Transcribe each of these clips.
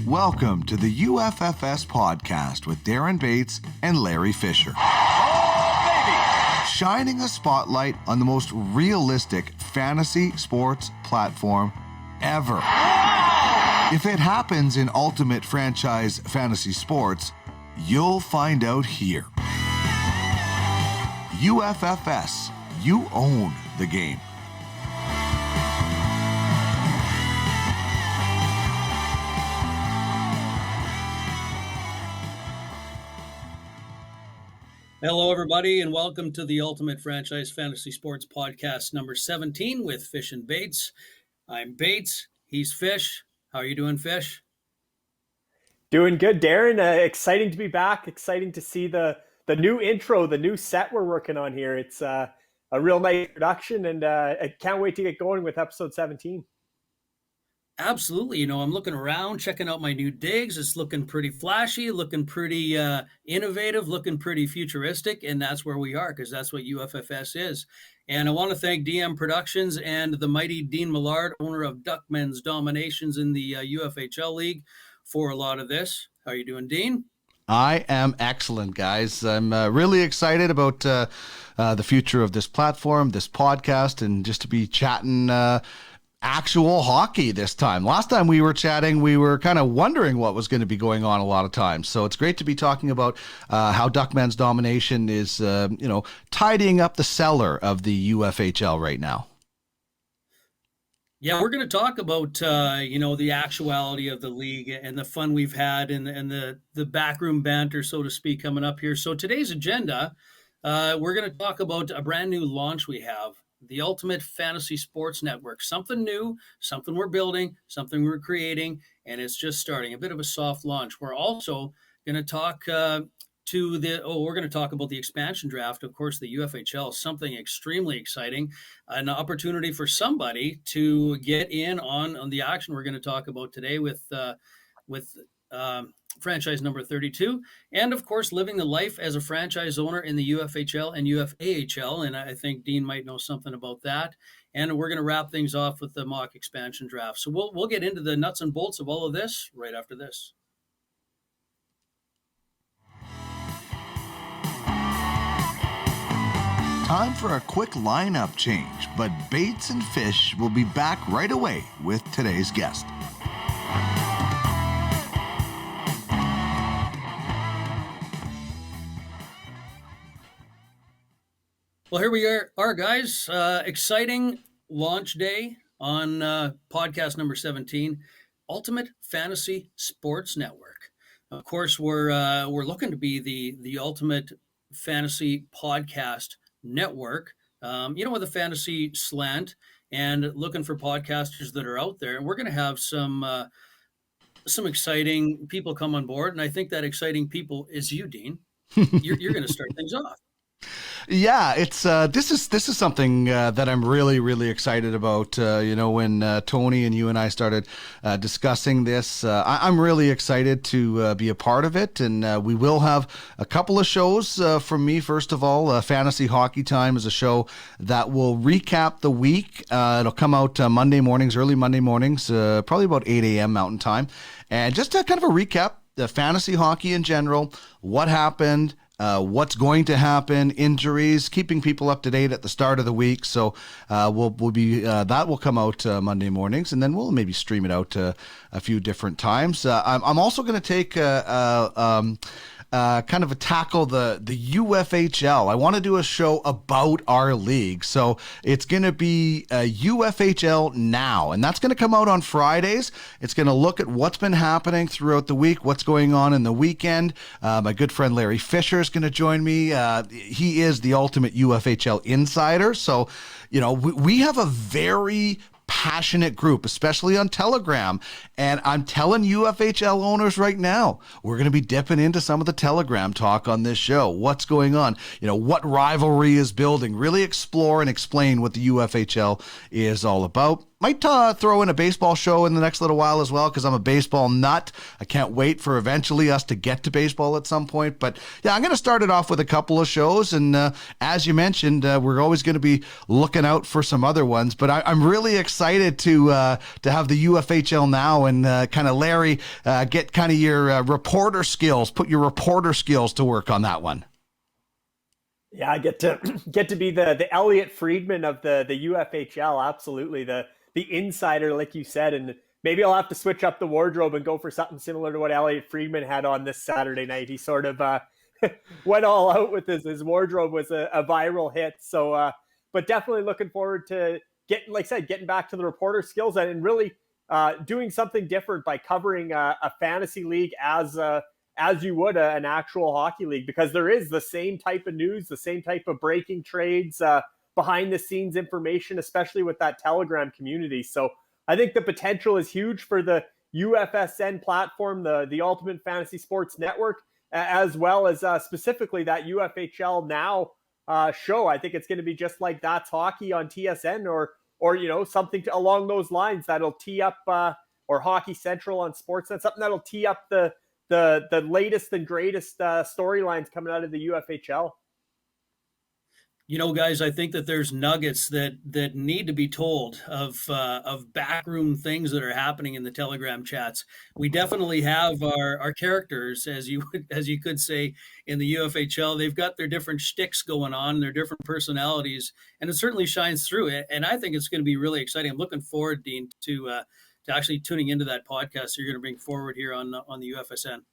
Welcome to the UFFS Podcast with Darren Bates and Larry Fisher. Shining a spotlight on the most realistic fantasy sports platform ever. If it happens in Ultimate Franchise Fantasy Sports, you'll find out here. UFFS, you own the game. Hello, everybody, and welcome to the Ultimate Franchise Fantasy Sports Podcast number 17 with Fish and Bates. I'm Bates. He's Fish. How are you doing, Fish? Doing good, Darren. Exciting to be back. Exciting to see the new intro, the new set we're working on here. It's a real nice production, and I can't wait to get going with episode 17. Absolutely. I'm looking around, checking out my new digs. It's looking pretty flashy, looking pretty innovative, looking pretty futuristic, and that's where we are because that's what UFFS is. And I want to thank DM Productions and the mighty Dean Millard, owner of Duckmen's Dominations in the UFHL League, for a lot of this. How are you doing, Dean? I am excellent, guys. I'm really excited about the future of this platform, this podcast, and just to be chatting actual hockey this time. Last time we were chatting, we were kind of wondering what was going to be going on a lot of times. So it's great to be talking about how Duckman's Domination is, tidying up the cellar of the UFHL right now. Yeah, we're going to talk about, the actuality of the league and the fun we've had and the backroom banter, so to speak, coming up here. So today's agenda, we're going to talk about a brand new launch we have. The Ultimate Fantasy Sports Network, something new, something we're building, something we're creating, and it's just starting. A bit of a soft launch. We're also going to talk we're going to talk about the expansion draft. Of course, the UFHL, something extremely exciting, an opportunity for somebody to get in on the action we're going to talk about today with franchise number 32, and of course, living the life as a franchise owner in the UFHL and UFAHL, and I think Dean might know something about that. And we're going to wrap things off with the mock expansion draft. So we'll get into the nuts and bolts of all of this right after this. Time for a quick lineup change, but Bates and Fish will be back right away with today's guest. Well, here we are, guys. Exciting launch day on podcast number 17, Ultimate Fantasy Sports Network. Of course, we're looking to be the Ultimate Fantasy Podcast Network, with a fantasy slant and looking for podcasters that are out there. And we're going to have some exciting people come on board. And I think that exciting people is you, Dean. You're going to start things off. Yeah, it's this is something that I'm really, really excited about. When Tony and you and I started discussing this, I'm really excited to be a part of it. And we will have a couple of shows from me. First of all, Fantasy Hockey Time is a show that will recap the week. It'll come out Monday mornings, early Monday mornings, probably about 8 a.m. Mountain Time. And just kind of a recap, the fantasy hockey in general, what happened, what's going to happen, injuries, keeping people up to date at the start of the week. So we'll be that will come out Monday mornings, and then we'll maybe stream it out a few different times. I'm also going to take kind of tackle the UFHL. I want to do a show about our league. So it's going to be UFHL Now, and that's going to come out on Fridays. It's going to look at what's been happening throughout the week, what's going on in the weekend. My good friend Larry Fisher is going to join me. He is the ultimate UFHL insider. So, we have a very passionate group, especially on Telegram. And I'm telling UFHL owners right now, we're going to be dipping into some of the Telegram talk on this show. What's going on? What rivalry is building? Really explore and explain what the UFHL is all about. throw in a baseball show in the next little while as well, because I'm a baseball nut. I can't wait for eventually us to get to baseball at some point. But yeah, I'm going to start it off with a couple of shows. And as you mentioned, we're always going to be looking out for some other ones. But I'm really excited to have the UFHL now, and kind of Larry, get kind of your reporter skills, put your reporter skills to work on that one. Yeah, I get to be the Elliot Friedman of the UFHL. Absolutely, the insider, like you said, and maybe I'll have to switch up the wardrobe and go for something similar to what Elliot Friedman had on this Saturday night. He sort of went all out with his wardrobe was a viral hit. So, but definitely looking forward to getting back to the reporter skills and really doing something different by covering a fantasy league as you would an actual hockey league, because there is the same type of news, the same type of breaking trades, behind the scenes information, especially with that Telegram community. So I think the potential is huge for the UFSN platform, the Ultimate Fantasy Sports Network, as well as specifically that UFHL Now show. I think it's going to be just like That's Hockey on TSN, or something along those lines that'll tee up, or Hockey Central on Sportsnet, something that'll tee up the latest and greatest storylines coming out of the UFHL. Guys, I think that there's nuggets that need to be told of backroom things that are happening in the Telegram chats. We definitely have our characters, as you could say, in the UFHL. They've got their different shticks going on, their different personalities, and it certainly shines through. And I think it's going to be really exciting. I'm looking forward, Dean, to actually tuning into that podcast you're going to bring forward here on the UFSN.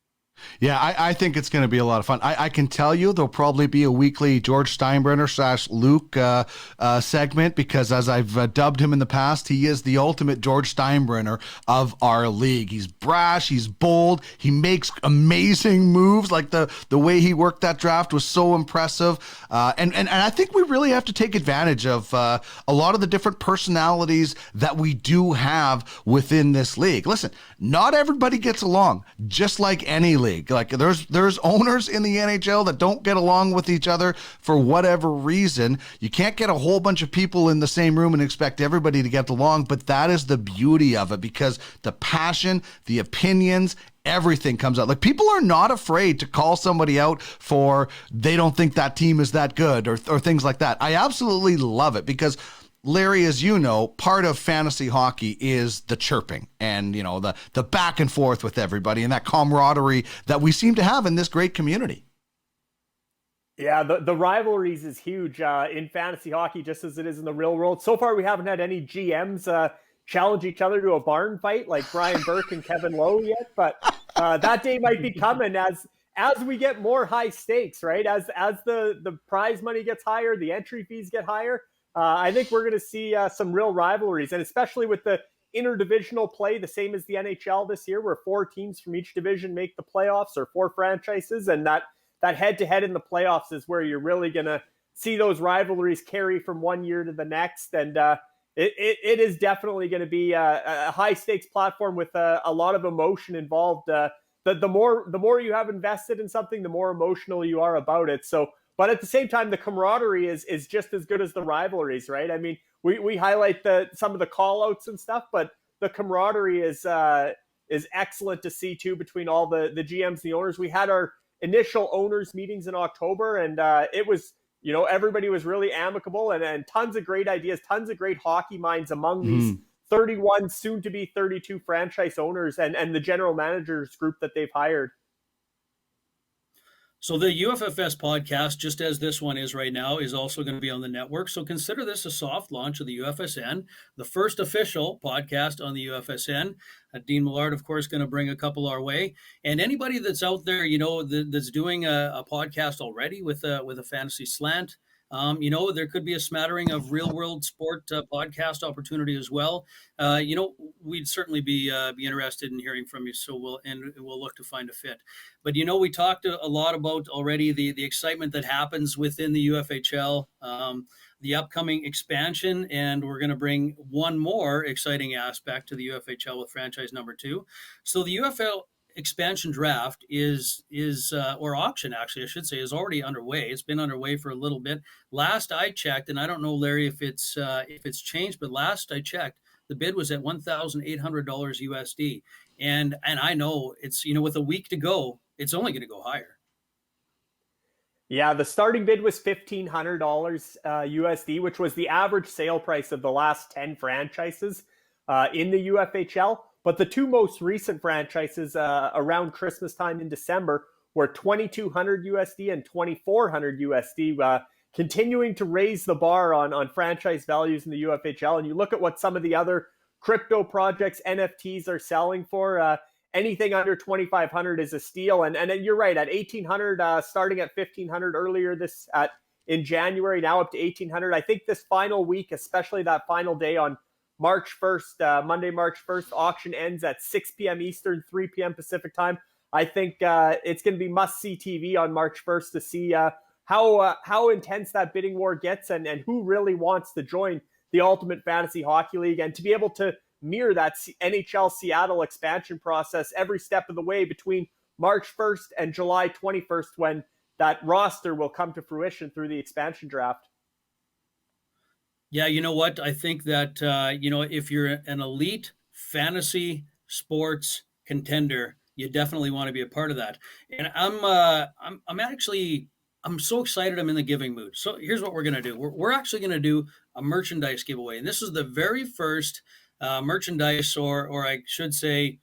Yeah, I think it's going to be a lot of fun. I can tell you there'll probably be a weekly George Steinbrenner / Luke segment, because as I've dubbed him in the past, he is the ultimate George Steinbrenner of our league. He's brash, he's bold, he makes amazing moves. Like the way he worked that draft was so impressive. And I think we really have to take advantage of a lot of the different personalities that we do have within this league. Listen, not everybody gets along, just like any league. Like there's owners in the NHL that don't get along with each other for whatever reason. You can't get a whole bunch of people in the same room and expect everybody to get along, but that is the beauty of it, because the passion, the opinions, everything comes out. Like, people are not afraid to call somebody out for they don't think that team is that good, or things like that. I absolutely love it, because Larry, as you know, part of fantasy hockey is the chirping and, the back and forth with everybody and that camaraderie that we seem to have in this great community. Yeah, the rivalries is huge in fantasy hockey, just as it is in the real world. So far, we haven't had any GMs challenge each other to a barn fight like Brian Burke and Kevin Lowe yet, but that day might be coming as we get more high stakes, right? As the prize money gets higher, the entry fees get higher. I think we're going to see some real rivalries, and especially with the interdivisional play, the same as the NHL this year, where 4 teams from each division make the playoffs, or 4 franchises, and that head-to-head in the playoffs is where you're really going to see those rivalries carry from one year to the next. And it is definitely going to be a high-stakes platform with a lot of emotion involved. The more you have invested in something, the more emotional you are about it. So, but at the same time, the camaraderie is just as good as the rivalries, right? I mean, we highlight some of the call-outs and stuff, but the camaraderie is excellent to see too between all the GMs and the owners. We had our initial owners meetings in October, and it was, everybody was really amicable, and tons of great ideas, tons of great hockey minds among these 31, soon to be 32 franchise owners and the general managers group that they've hired. So the UFFS podcast, just as this one is right now, is also going to be on the network. So consider this a soft launch of the UFSN, the first official podcast on the UFSN. Dean Millard, of course, going to bring a couple our way. And anybody that's out there, that's doing a podcast already with a fantasy slant, there could be a smattering of real world sport podcast opportunity as well. We'd certainly be interested in hearing from you. So we'll look to find a fit. But, we talked a lot about already the excitement that happens within the UFHL, the upcoming expansion, and we're going to bring one more exciting aspect to the UFHL with franchise number 2. So the UFL expansion draft or auction, actually, I should say, is already underway. It's been underway for a little bit. Last I checked, and I don't know, Larry, if it's changed, but last I checked, The bid was at $1,800 USD. And I know it's, with a week to go, it's only going to go higher. Yeah, the starting bid was $1,500 USD, which was the average sale price of the last 10 franchises in the UFHL. But the two most recent franchises around Christmas time in December were $2,200 USD and $2,400 USD, continuing to raise the bar on franchise values in the UFHL. And you look at what some of the other crypto projects, NFTs, are selling for. Anything under $2,500 is a steal. And you're right, at $1,800, starting at $1,500 earlier in January, now up to $1,800. I think this final week, especially that final day on March 1st, Monday, March 1st, auction ends at 6 p.m. Eastern, 3 p.m. Pacific time. I think it's going to be must-see TV on March 1st to see how intense that bidding war gets and who really wants to join the Ultimate Fantasy Hockey League, and to be able to mirror that NHL Seattle expansion process every step of the way between March 1st and July 21st, when that roster will come to fruition through the expansion draft. Yeah, you know what? I think that, if you're an elite fantasy sports contender, you definitely want to be a part of that. And I'm so excited. I'm in the giving mood. So here's what we're going to do. We're actually going to do a merchandise giveaway. And this is the very first merchandise, or I should say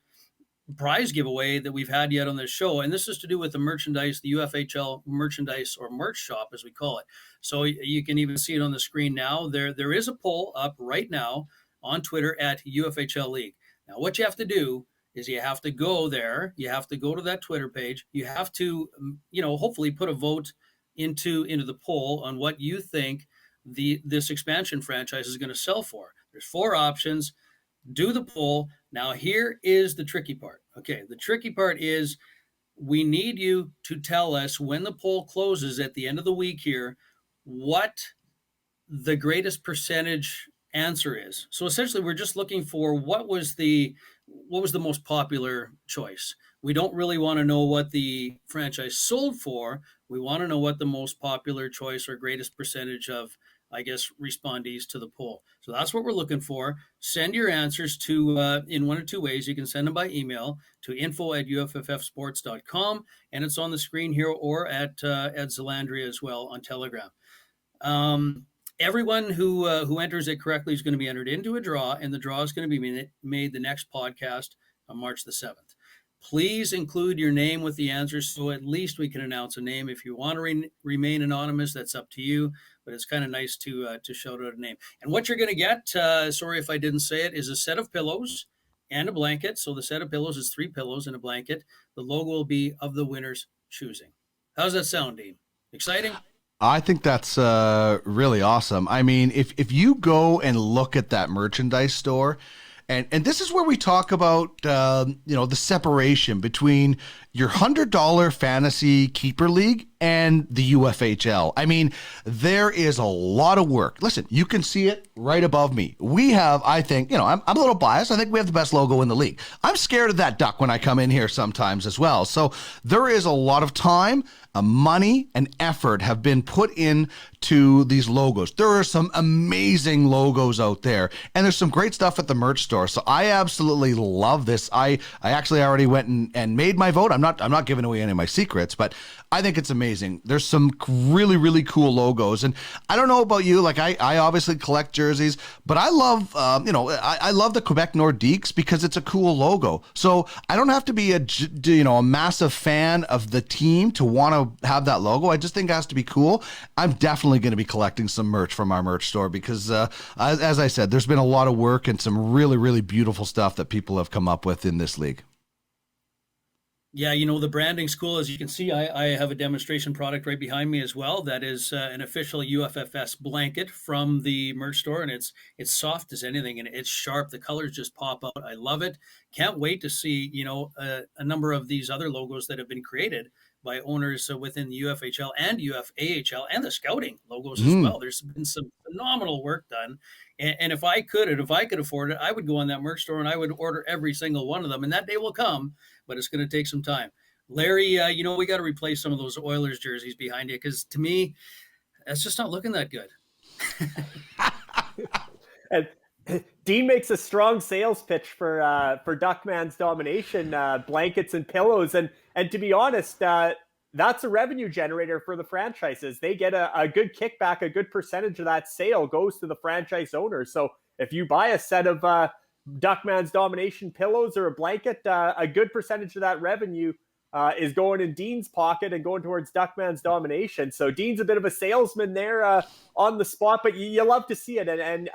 prize giveaway that we've had yet on this show. And this is to do with the merchandise, the UFHL merchandise or merch shop, as we call it. So you can even see it on the screen now. There is a poll up right now on Twitter at UFHL League. Now, what you have to do is you have to go there. You have to go to that Twitter page. You have to, hopefully put a vote into the poll on what you think this expansion franchise is going to sell for. There's 4 options. Do the poll. Now, here is the tricky part. Okay, the tricky part is we need you to tell us when the poll closes at the end of the week here what the greatest percentage answer is. So essentially, we're just looking for what was the most popular choice. We don't really want to know what the franchise sold for. We want to know what the most popular choice or greatest percentage of, I guess, respondees to the poll. So that's what we're looking for. Send your answers to in one of 2 ways. You can send them by email to info@uffsports.com, and it's on the screen here, or at Zelandria as well on Telegram. Everyone who enters it correctly is going to be entered into a draw, and the draw is going to be made the next podcast on March the 7th. Please include your name with the answers, so at least we can announce a name. If you want to remain anonymous, that's up to you, but it's kind of nice to shout out a name. And what you're going to get, sorry if I didn't say it, is a set of pillows and a blanket. So the set of pillows is 3 pillows and a blanket. The logo will be of the winner's choosing. How's that sound, Dean? Exciting? I think that's really awesome. I mean, if you go and look at that merchandise store, and this is where we talk about, the separation between your $100 fantasy keeper league and the UFHL. I mean, there is a lot of work. Listen, you can see it right above me. We have, I think, I'm a little biased. I think we have the best logo in the league. I'm scared of that duck when I come in here sometimes as well. So there is a lot of time, money, and effort have been put into these logos. There are some amazing logos out there, and there's some great stuff at the merch store. So I absolutely love this. I actually already went and made my vote. I'm not giving away any of my secrets, but I think it's amazing. There's some really, really cool logos. And I don't know about you, like I obviously collect jerseys, but I love, I love the Quebec Nordiques because it's a cool logo. So I don't have to be a massive fan of the team to want to have that logo. I just think it has to be cool. I'm definitely going to be collecting some merch from our merch store because, as I said, there's been a lot of work and some really, really beautiful stuff that people have come up with in this league. Yeah, the branding's cool. As you can see, I have a demonstration product right behind me as well. That is an official UFFS blanket from the merch store, and it's soft as anything, and it's sharp. The colors just pop out. I love it. Can't wait to see, a number of these other logos that have been created by owners within the UFHL and UFAHL and the scouting logos as well. There's been some phenomenal work done. And if I could afford it, I would go on that merch store and I would order every single one of them. And that day will come, but it's going to take some time. Larry, we got to replace some of those Oilers jerseys behind you because to me, that's just not looking that good. And Dean makes a strong sales pitch for Duckman's Domination, blankets and pillows. And to be honest, that's a revenue generator for the franchises. They get a good kickback, a good percentage of that sale goes to the franchise owner. So if you buy a set of Duckman's Domination pillows or a blanket, a good percentage of that revenue is going in Dean's pocket and going towards Duckman's Domination. So Dean's a bit of a salesman there on the spot, but you love to see it. And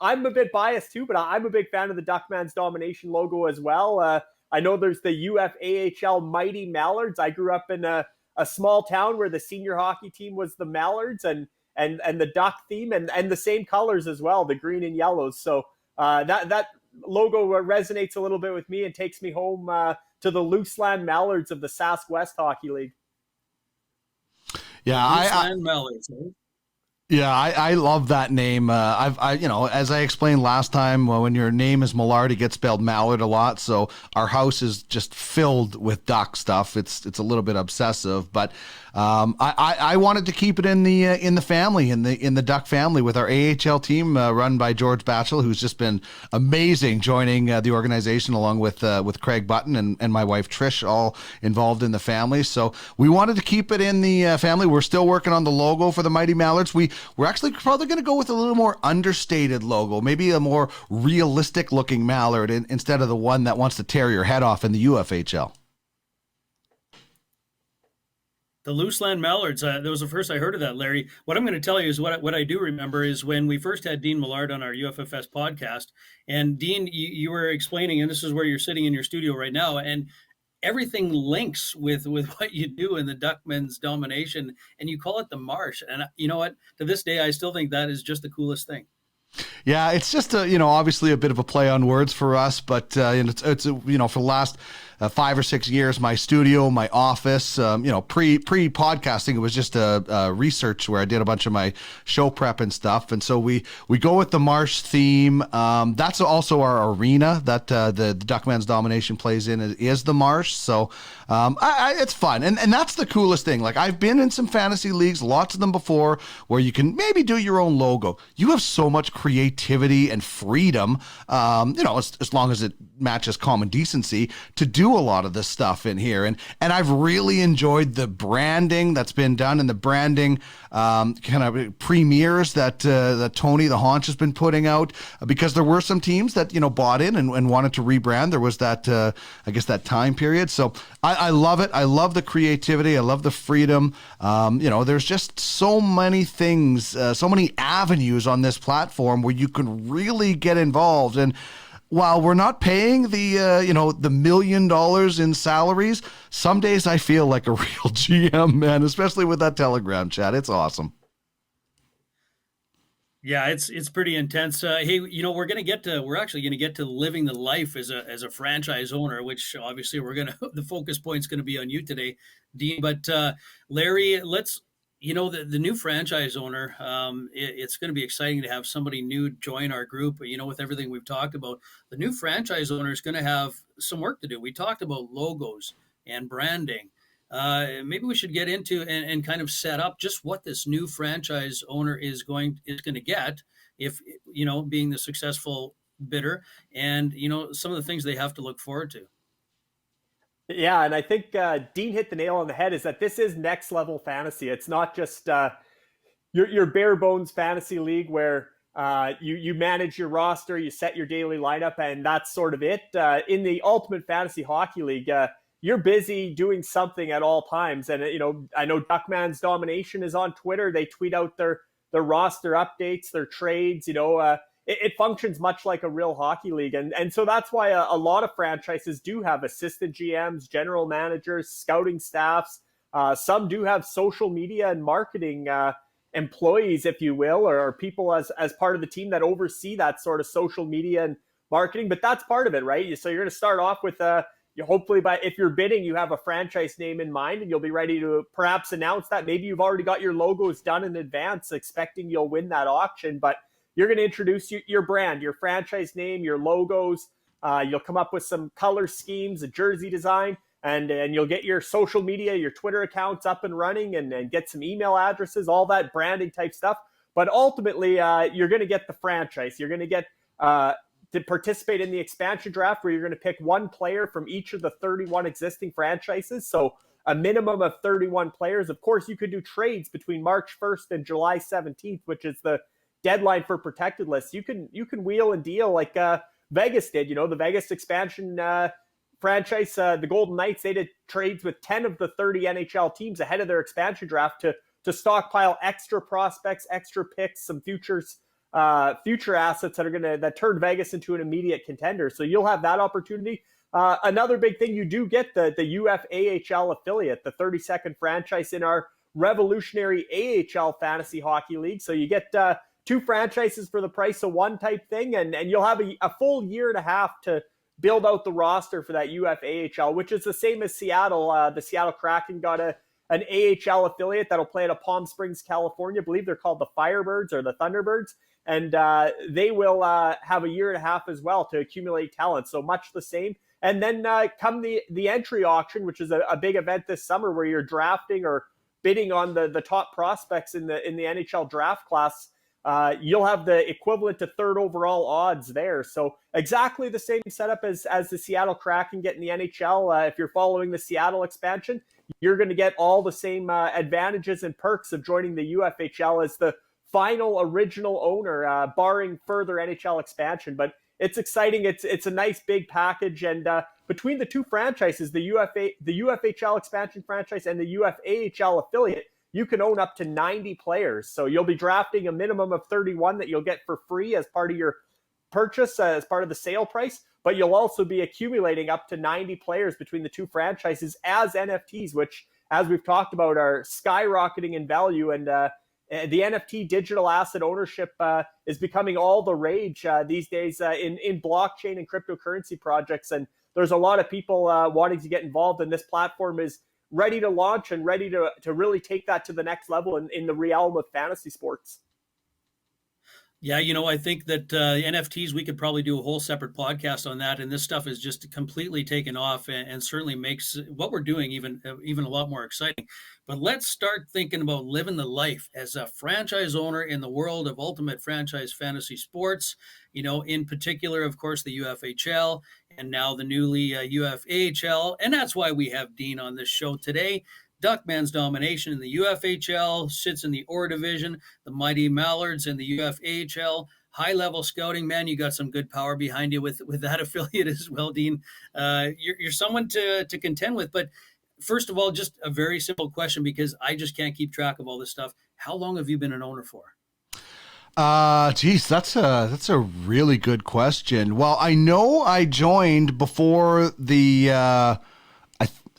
I'm a bit biased too, but I'm a big fan of the Duckman's Domination logo as well. I know there's the UFHL Mighty Mallards. I grew up in a small town where the senior hockey team was the Mallards and the duck theme and the same colors as well, the green and yellows. So that logo resonates a little bit with me and takes me home to the Looseland Mallards of the Sask West Hockey League. Yeah, Looseland Mallards. Eh? Yeah, I love that name. As I explained last time, when your name is Millard, it gets spelled Mallard a lot. So our house is just filled with duck stuff. It's a little bit obsessive, but I wanted to keep it in the family, in the Duck family, with our AHL team run by George Batchel, who's just been amazing, joining the organization along with Craig Button and my wife Trish, all involved in the family. So we wanted to keep it in the family. We're still working on the logo for the Mighty Mallards. We're actually probably going to go with a little more understated logo, maybe a more realistic looking mallard instead of the one that wants to tear your head off in the UFHL. The Looseland Mallards, that was the first I heard of that, Larry. What I'm going to tell you is what I do remember is when we first had Dean Millard on our UFFS podcast, and Dean, you were explaining, and this is where you're sitting in your studio right now, and everything links with what you do in the Duckman's Domination, and you call it the Marsh. And you know what? To this day, I still think that is just the coolest thing. Yeah, it's just obviously a bit of a play on words for us, but it's for the last 5 or 6 years, my studio, my office, pre-podcasting, it was just a research where I did a bunch of my show prep and stuff. And so we go with the Marsh theme. That's also our arena that the Duckman's Domination plays in is the Marsh. So it's fun. And that's the coolest thing. Like, I've been in some fantasy leagues, lots of them before, where you can maybe do your own logo. You have so much creativity and freedom, as long as it matches common decency, to do a lot of this stuff in here. And I've really enjoyed the branding that's been done and the branding kind of premieres that Tony the Haunch has been putting out, because there were some teams that bought in and wanted to rebrand. There was that that time period. So I love it. I love the creativity. I love the freedom. There's just so many things, so many avenues on this platform where you can really get involved. And while we're not paying the $1 million in salaries, some days I feel like a real GM, man, especially with that Telegram chat. It's awesome. Yeah, it's pretty intense. Hey, we're actually going to get to living the life as a franchise owner, which obviously the focus point's going to be on you today, Dean. But Larry, the new franchise owner, it's going to be exciting to have somebody new join our group. With everything we've talked about, the new franchise owner is going to have some work to do. We talked about logos and branding. Maybe we should get into and kind of set up just what this new franchise owner is going to get if, being the successful bidder, and, some of the things they have to look forward to. Yeah, and I think Dean hit the nail on the head, is that this is next level fantasy. It's not just your bare bones fantasy league where you manage your roster, you set your daily lineup, and that's sort of it. In the Ultimate Fantasy Hockey League, you're busy doing something at all times. And, I know Duckman's Domination is on Twitter. They tweet out their roster updates, their trades, it functions much like a real hockey league. And so that's why a lot of franchises do have assistant GMs, general managers, scouting staffs. Some do have social media and marketing employees, if you will, or people as part of the team that oversee that sort of social media and marketing. But that's part of it, right? So you're going to start off with hopefully, if you're bidding, you have a franchise name in mind, and you'll be ready to perhaps announce that. Maybe you've already got your logos done in advance, expecting you'll win that auction. But you're going to introduce your brand, your franchise name, your logos. You'll come up with some color schemes, a jersey design, and you'll get your social media, your Twitter accounts up and running, and get some email addresses, all that branding type stuff. But ultimately, you're going to get the franchise. You're going to get to participate in the expansion draft, where you're going to pick one player from each of the 31 existing franchises. So a minimum of 31 players. Of course, you could do trades between March 1st and July 17th, which is the deadline for protected lists. You can wheel and deal like Vegas did. The Vegas expansion franchise, the Golden Knights, they did trades with 10 of the 30 NHL teams ahead of their expansion draft to stockpile extra prospects, extra picks, some future assets that turn Vegas into an immediate contender. So you'll have that opportunity. Another big thing, you do get the UFHL affiliate, the 32nd franchise in our revolutionary AHL fantasy hockey league. So you get two franchises for the price of one type thing, and you'll have a full year and a half to build out the roster for that UFHL, which is the same as Seattle. The Seattle Kraken got an AHL affiliate that'll play out of Palm Springs, California. I believe they're called the Firebirds or the Thunderbirds. And they will have a year and a half as well to accumulate talent. So much the same. And then come the entry auction, which is a big event this summer where you're drafting or bidding on the top prospects in the NHL draft class. You'll have the equivalent to third overall odds there. So exactly the same setup as the Seattle Kraken get in the NHL. If you're following the Seattle expansion, you're going to get all the same advantages and perks of joining the UFHL as the final original owner, barring further NHL expansion. But it's exciting. It's a nice big package. And between the two franchises, the UFHL expansion franchise and the UFAHL affiliate, you can own up to 90 players. So you'll be drafting a minimum of 31 that you'll get for free as part of your purchase, as part of the sale price. But you'll also be accumulating up to 90 players between the two franchises as NFTs, which, as we've talked about, are skyrocketing in value. And the NFT digital asset ownership is becoming all the rage these days in blockchain and cryptocurrency projects. And there's a lot of people wanting to get involved, and this platform is ready to launch and ready to really take that to the next level in the realm of fantasy sports. Yeah, I think that NFTs, we could probably do a whole separate podcast on that. And this stuff is just completely taken off and certainly makes what we're doing even a lot more exciting. But let's start thinking about living the life as a franchise owner in the world of ultimate franchise fantasy sports, in particular, of course, the UFHL and now the newly UFAHL. And that's why we have Dean on this show today. Duckman's domination in the UFHL sits in the OR division, the mighty Mallards in the UFAHL. High-level scouting, man, you got some good power behind you with that affiliate as well, Dean. You're someone to contend with. But first of all, just a very simple question, because I just can't keep track of all this stuff. How long have you been an owner for? Geez, that's a really good question. Well, I know I joined before the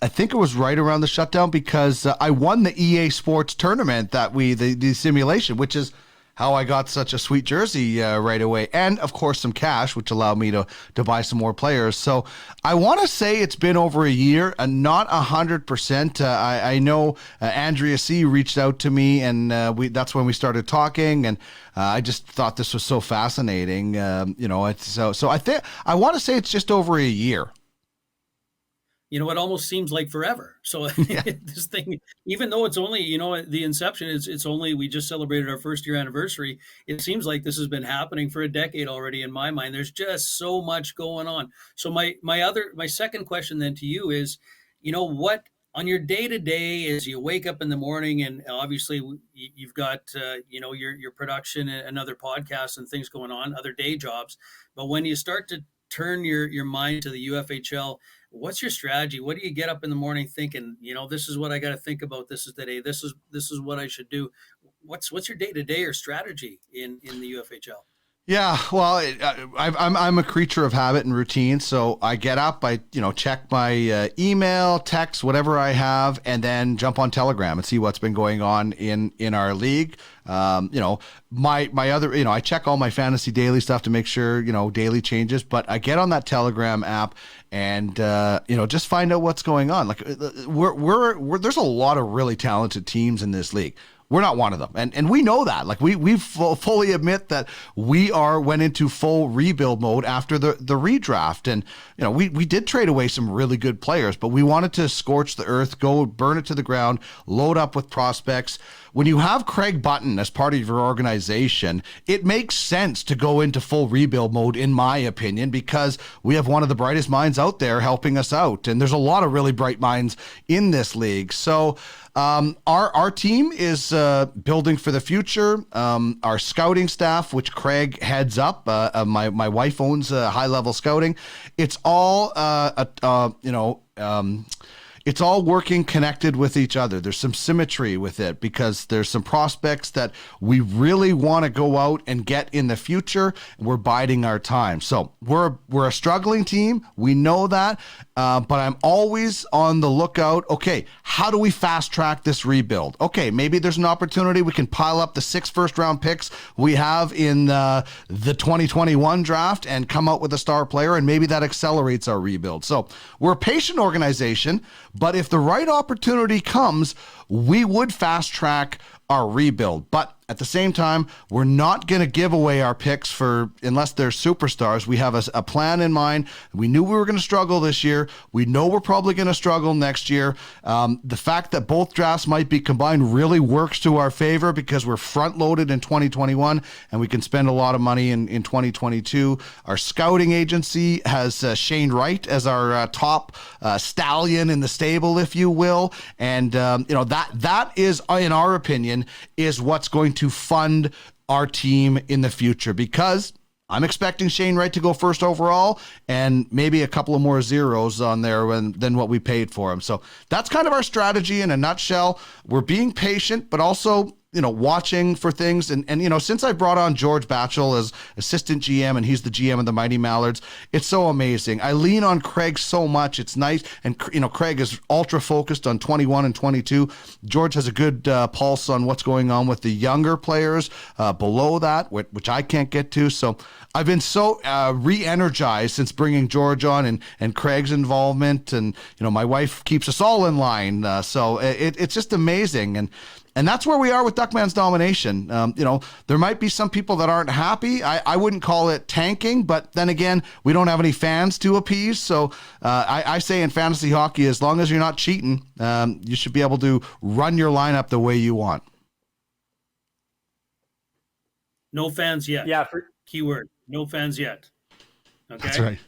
I think it was right around the shutdown, because I won the EA Sports tournament the simulation, which is how I got such a sweet jersey right away. And of course some cash, which allowed me to buy some more players. So I want to say it's been over a year, and not 100%. I know Andrea C reached out to me, and that's when we started talking, and I just thought this was so fascinating. So I think I want to say it's just over a year. It almost seems like forever. So yeah. This thing, even though it's only, the inception, it's only, we just celebrated our first year anniversary. It seems like this has been happening for a decade already in my mind. There's just so much going on. So my second question then to you is, what on your day to day as you wake up in the morning, and obviously you've got, your production and other podcasts and things going on, other day jobs. But when you start to turn your mind to the UFHL, what's your strategy? What do you get up in the morning thinking, this is what I got to think about. This is the day. This is what I should do. What's your day to day or strategy in the UFHL? Yeah, well, I'm a creature of habit and routine. So I get up, I check my email, text, whatever I have, and then jump on Telegram and see what's been going on in our league. My other, I check all my fantasy daily stuff to make sure daily changes. But I get on that Telegram app and just find out what's going on. Like we're there's a lot of really talented teams in this league. We're not one of them. And we know that. Like we fully admit that we went into full rebuild mode after the redraft. And, we did trade away some really good players, but we wanted to scorch the earth, go burn it to the ground, load up with prospects. When you have Craig Button as part of your organization, it makes sense to go into full rebuild mode, in my opinion, because we have one of the brightest minds out there helping us out. And there's a lot of really bright minds in this league. So our team is building for the future. Our scouting staff, which Craig heads up, my wife owns High Level Scouting. It's all it's all working connected with each other. There's some symmetry with it because there's some prospects that we really want to go out and get in the future. We're biding our time. So we're a struggling team. We know that, but I'm always on the lookout. Okay, how do we fast track this rebuild? Okay, maybe there's an opportunity. We can pile up the 6 first-round picks we have in the 2021 draft and come out with a star player, and maybe that accelerates our rebuild. So we're a patient organization, but if the right opportunity comes, we would fast track our rebuild. But at the same time, we're not going to give away our picks unless they're superstars. We have a plan in mind. We knew we were going to struggle this year. We know we're probably going to struggle next year. The fact that both drafts might be combined really works to our favor because we're front loaded in 2021 and we can spend a lot of money in 2022. Our scouting agency has Shane Wright as our top stallion in the stable, if you will. And that is, in our opinion, is what's going to fund our team in the future, because I'm expecting Shane Wright to go first overall and maybe a couple of more zeros on there than what we paid for him. So that's kind of our strategy in a nutshell. We're being patient, but also watching for things. And since I brought on George Batchel as assistant GM and he's the GM of the Mighty Mallards, it's so amazing. I lean on Craig so much. It's nice. And, Craig is ultra focused on 21 and 22. George has a good pulse on what's going on with the younger players below that, which I can't get to. So I've been so re-energized since bringing George on and Craig's involvement. And, my wife keeps us all in line. So it's just amazing. And that's where we are with Duckman's domination. There might be some people that aren't happy. I wouldn't call it tanking, but then again, we don't have any fans to appease. So I say in fantasy hockey, as long as you're not cheating, you should be able to run your lineup the way you want. No fans yet. Yeah. Keyword, no fans yet. Okay. That's right.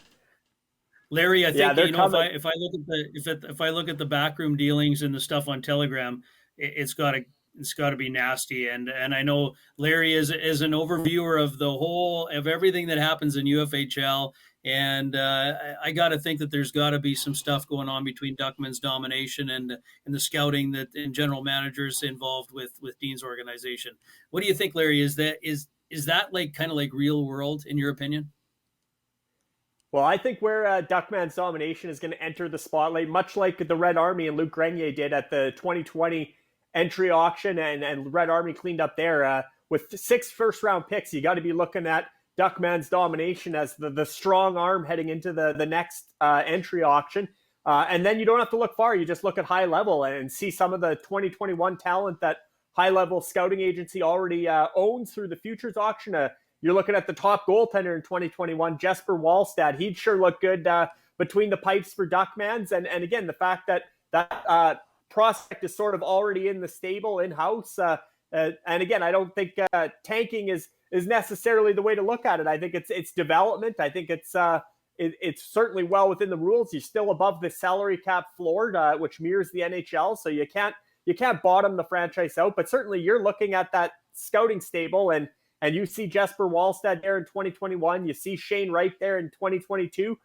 Larry, I think if I look at the backroom dealings and the stuff on Telegram, it's got to be nasty. And I know Larry is an overviewer of everything that happens in UFHL. And I got to think that there's got to be some stuff going on between Duckman's domination and the scouting and general managers involved with Dean's organization. What do you think, Larry? Is that like kind of like real world in your opinion? Well, I think where Duckman's domination is going to enter the spotlight, much like the Red Army and Luc Grenier did at the 2020 entry auction, and Red Army cleaned up there with 6 first-round picks. You got to be looking at Duckman's domination as the strong arm heading into the next entry auction. And then you don't have to look far. You just look at High Level and see some of the 2021 talent that High Level Scouting Agency already owns through the futures auction. You're looking at the top goaltender in 2021, Jesper Wallstad. He'd sure look good between the pipes for Duckman's. And again, the fact that prospect is sort of already in the stable in-house. And again, I don't think tanking is necessarily the way to look at it. I think it's development. I think it's certainly well within the rules. You're still above the salary cap floor, which mirrors the NHL. So you can't bottom the franchise out. But certainly you're looking at that scouting stable and you see Jesper Wallstad there in 2021. You see Shane Wright there in 2022.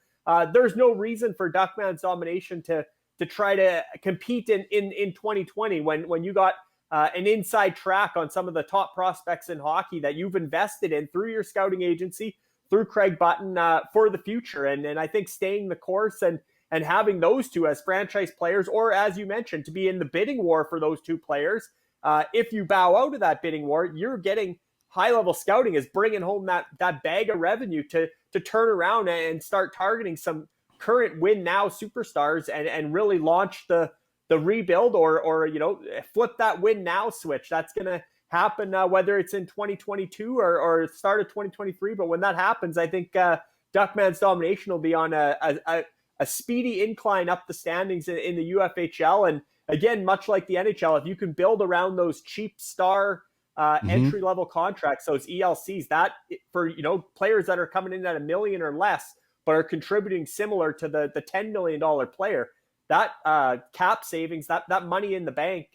There's no reason for Duckman's domination to try to compete in 2020 when you got an inside track on some of the top prospects in hockey that you've invested in through your scouting agency, through Craig Button for the future. And I think staying the course and having those two as franchise players, or as you mentioned, to be in the bidding war for those two players. If you bow out of that bidding war, you're getting High Level Scouting is bringing home that bag of revenue to turn around and start targeting some current win now superstars and really launch the the rebuild or flip that win now switch. That's going to happen whether it's in 2022 or start of 2023. But when that happens, I think Duckman's domination will be on a speedy incline up the standings in the UFHL. And again, much like the NHL, if you can build around those cheap star entry-level contracts, those ELCs, that for players that are coming in at $1 million or less, but are contributing similar to the $10 million player, that cap savings, that money in the bank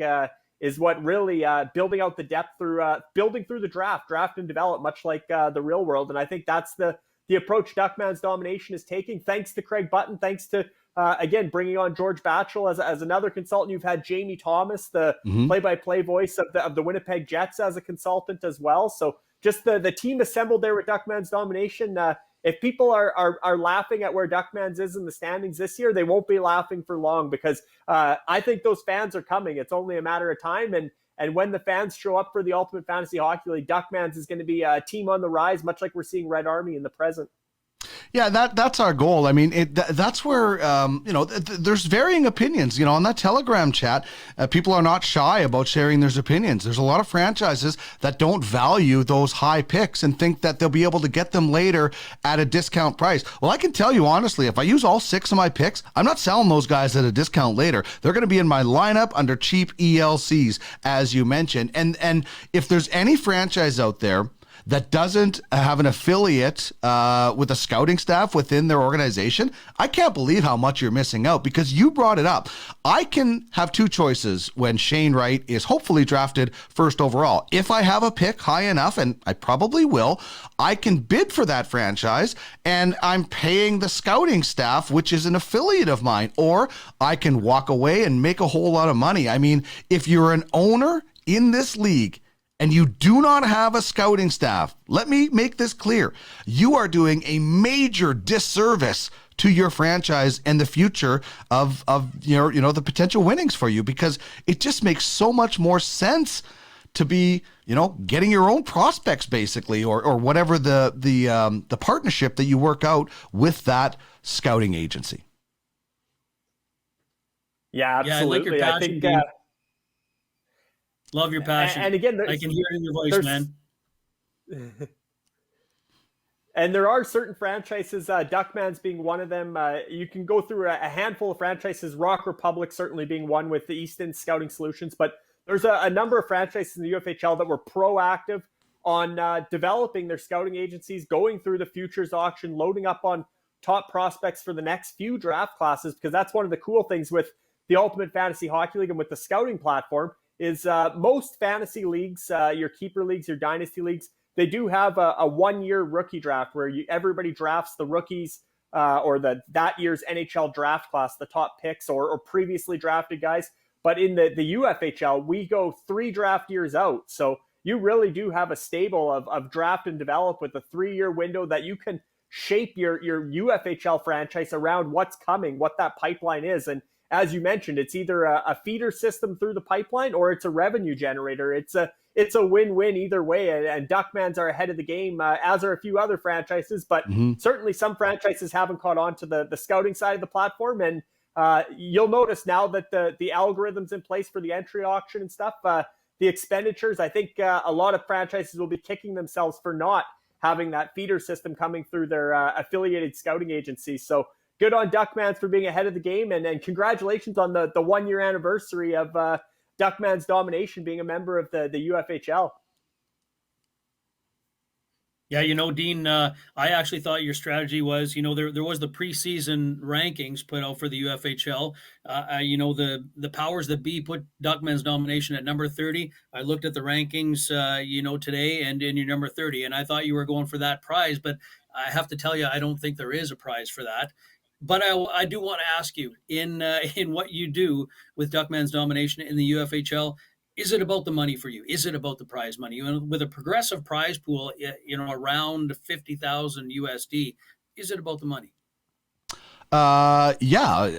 is what really building out the depth through building through the draft and develop, much like the real world. And I think that's the approach Duckman's domination is taking. Thanks to Craig Button, thanks to again bringing on George Batchel as another consultant. You've had Jamie Thomas, the play-by-play voice of the Winnipeg Jets, as a consultant as well. So just the team assembled there with Duckman's domination. If people are laughing at where Duckman's is in the standings this year, they won't be laughing for long, because I think those fans are coming. It's only a matter of time. And when the fans show up for the Ultimate Fantasy Hockey League, Duckman's is going to be a team on the rise, much like we're seeing Red Army in the present. Yeah, that's our goal. I mean, that's where, there's varying opinions. On that Telegram chat, people are not shy about sharing their opinions. There's a lot of franchises that don't value those high picks and think that they'll be able to get them later at a discount price. Well, I can tell you honestly, if I use all 6 of my picks, I'm not selling those guys at a discount later. They're going to be in my lineup under cheap ELCs, as you mentioned. And if there's any franchise out there that doesn't have an affiliate with a scouting staff within their organization, I can't believe how much you're missing out, because you brought it up. I can have 2 choices when Shane Wright is hopefully drafted first overall. If I have a pick high enough, and I probably will, I can bid for that franchise and I'm paying the scouting staff, which is an affiliate of mine, or I can walk away and make a whole lot of money. I mean, if you're an owner in this league and you do not have a scouting staff, let me make this clear. You are doing a major disservice to your franchise and the future of the potential winnings for you, because it just makes so much more sense to be, getting your own prospects basically, or whatever the partnership that you work out with that scouting agency. Yeah, absolutely. Yeah, I think love your passion. And again, I can hear it in your voice, man. And there are certain franchises, Duckman's being one of them. You can go through a handful of franchises, Rock Republic certainly being one with the Easton Scouting Solutions, but there's a number of franchises in the UFHL that were proactive on developing their scouting agencies, going through the futures auction, loading up on top prospects for the next few draft classes, because that's one of the cool things with the Ultimate Fantasy Hockey League and with the scouting platform is most fantasy leagues, your keeper leagues, your dynasty leagues, they do have a 1-year rookie draft where everybody drafts the rookies or that year's NHL draft class, the top picks or previously drafted guys. But in the UFHL, we go 3 draft years out. So you really do have a stable of draft and develop with a 3-year window that you can shape your UFHL franchise around what's coming, what that pipeline is. And as you mentioned, it's either a feeder system through the pipeline or it's a revenue generator. It's a win-win either way. And Duckmans are ahead of the game, as are a few other franchises. But certainly some franchises haven't caught on to the scouting side of the platform. And you'll notice now that the algorithms in place for the entry auction and stuff, the expenditures, I think a lot of franchises will be kicking themselves for not having that feeder system coming through their affiliated scouting agencies. So good on Duckmans for being ahead of the game, and congratulations on the 1-year anniversary of Duckman's domination being a member of the UFHL. Yeah, Dean, I actually thought your strategy was, there was the preseason rankings put out for the UFHL. The powers that be put Duckman's domination at number 30. I looked at the rankings, today, and in your number 30, and I thought you were going for that prize, but I have to tell you, I don't think there is a prize for that. But I do want to ask you, in what you do with Duckman's domination in the UFHL, is it about the money for you? Is it about the prize money? With a progressive prize pool, around 50,000 USD, is it about the money? Yeah.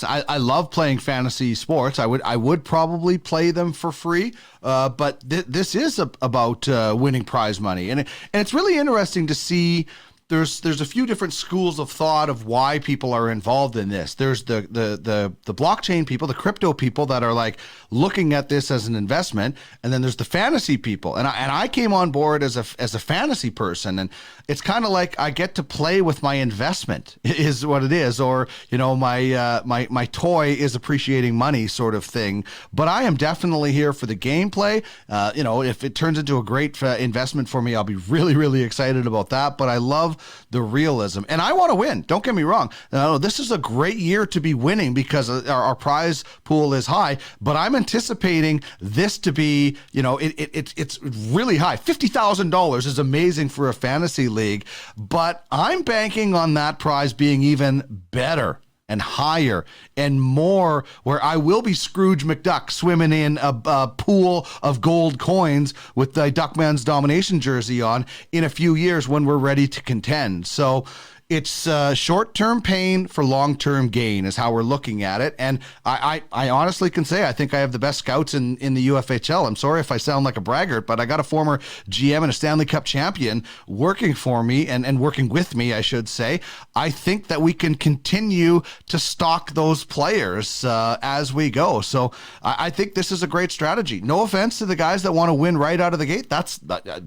I love playing fantasy sports. I would probably play them for free. But this is about winning prize money, and it's really interesting to see there's a few different schools of thought of why people are involved in this. There's the blockchain people, the crypto people that are like looking at this as an investment, and then there's the fantasy people. And I came on board as a fantasy person, and it's kind of like I get to play with my investment is what it is, or my toy is appreciating money sort of thing. But I am definitely here for the gameplay. If it turns into a great investment for me, I'll be really, really excited about that. But I love the realism, and I want to win. Don't get me wrong. This is a great year to be winning because our prize pool is high, but I'm anticipating this to be, it's really high. $50,000 is amazing for a fantasy league, but I'm banking on that prize being even better and higher and more, where I will be Scrooge McDuck swimming in a pool of gold coins with the Duckman's Domination jersey on in a few years when we're ready to contend. So it's short-term pain for long-term gain is how we're looking at it. And I honestly can say I think I have the best scouts in the UFHL. I'm sorry if I sound like a braggart, but I got a former GM and a Stanley Cup champion working for me and working with me, I should say. I think that we can continue to stock those players as we go. So I think this is a great strategy. No offense to the guys that want to win right out of the gate. That's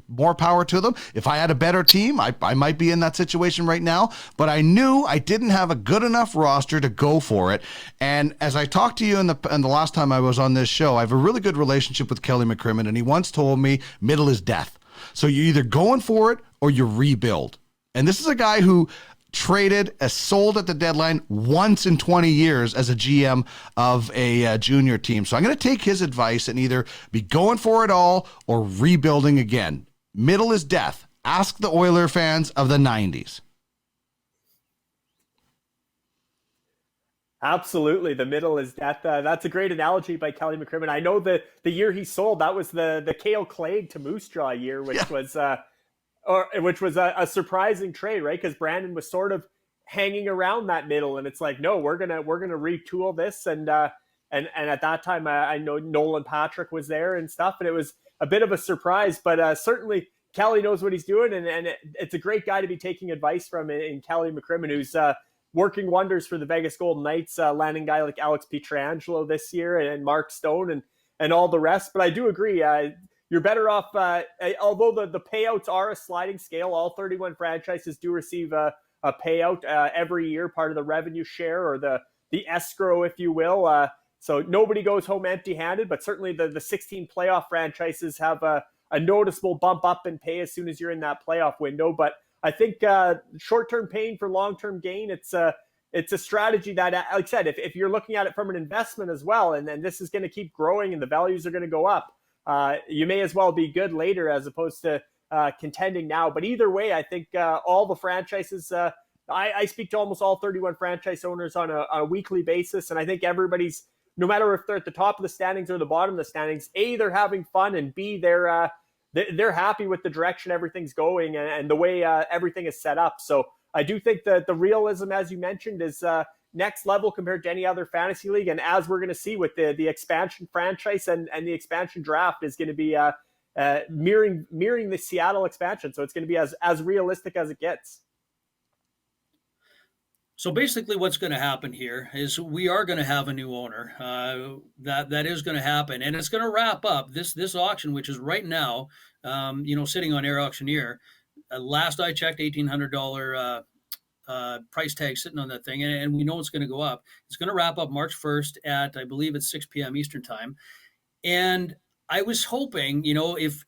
more power to them. If I had a better team, I might be in that situation right now. But I knew I didn't have a good enough roster to go for it. And as I talked to you in the last time I was on this show, I have a really good relationship with Kelly McCrimmon, and he once told me middle is death. So you're either going for it or you rebuild. And this is a guy who sold at the deadline once in 20 years as a GM of a junior team. So I'm going to take his advice and either be going for it all or rebuilding again. Middle is death. Ask the Oiler fans of the 90s. Absolutely. The middle is death. That's a great analogy by Kelly McCrimmon. I know that the year he sold, that was the Cale Clague to Moose Jaw year, which was a surprising trade, right? Because Brandon was sort of hanging around that middle, and it's like, no, we're gonna retool this. And at that time, I know Nolan Patrick was there and stuff, and it was a bit of a surprise. But certainly Kelly knows what he's doing, and it's a great guy to be taking advice from in Kelly McCrimmon, who's working wonders for the Vegas Golden Knights, landing guy like Alex Pietrangelo this year and Mark Stone and all the rest. But I do agree, you're better off, although the payouts are a sliding scale, all 31 franchises do receive a payout every year, part of the revenue share or the escrow, if you will. So nobody goes home empty-handed, but certainly the 16 playoff franchises have a noticeable bump up in pay as soon as you're in that playoff window. But I think short-term pain for long-term gain, it's a strategy that, like I said, if you're looking at it from an investment as well, and then this is going to keep growing and the values are going to go up, you may as well be good later as opposed to contending now. But either way, I think all the franchises, I speak to almost all 31 franchise owners on a weekly basis, and I think everybody's, no matter if they're at the top of the standings or the bottom of the standings, A, they're having fun, and B, they're happy with the direction everything's going and the way everything is set up. So I do think that the realism, as you mentioned, is next level compared to any other fantasy league. And as we're going to see with the expansion franchise and the expansion draft is going to be mirroring the Seattle expansion. So it's going to be as realistic as it gets. So basically what's going to happen here is we are going to have a new owner. That is going to happen, and it's going to wrap up this auction, which is right now, sitting on Air Auctioneer. Last I checked, $1,800 price tag sitting on that thing, and we know it's going to go up. It's going to wrap up March 1st at, I believe it's 6 p.m. Eastern time. And I was hoping, if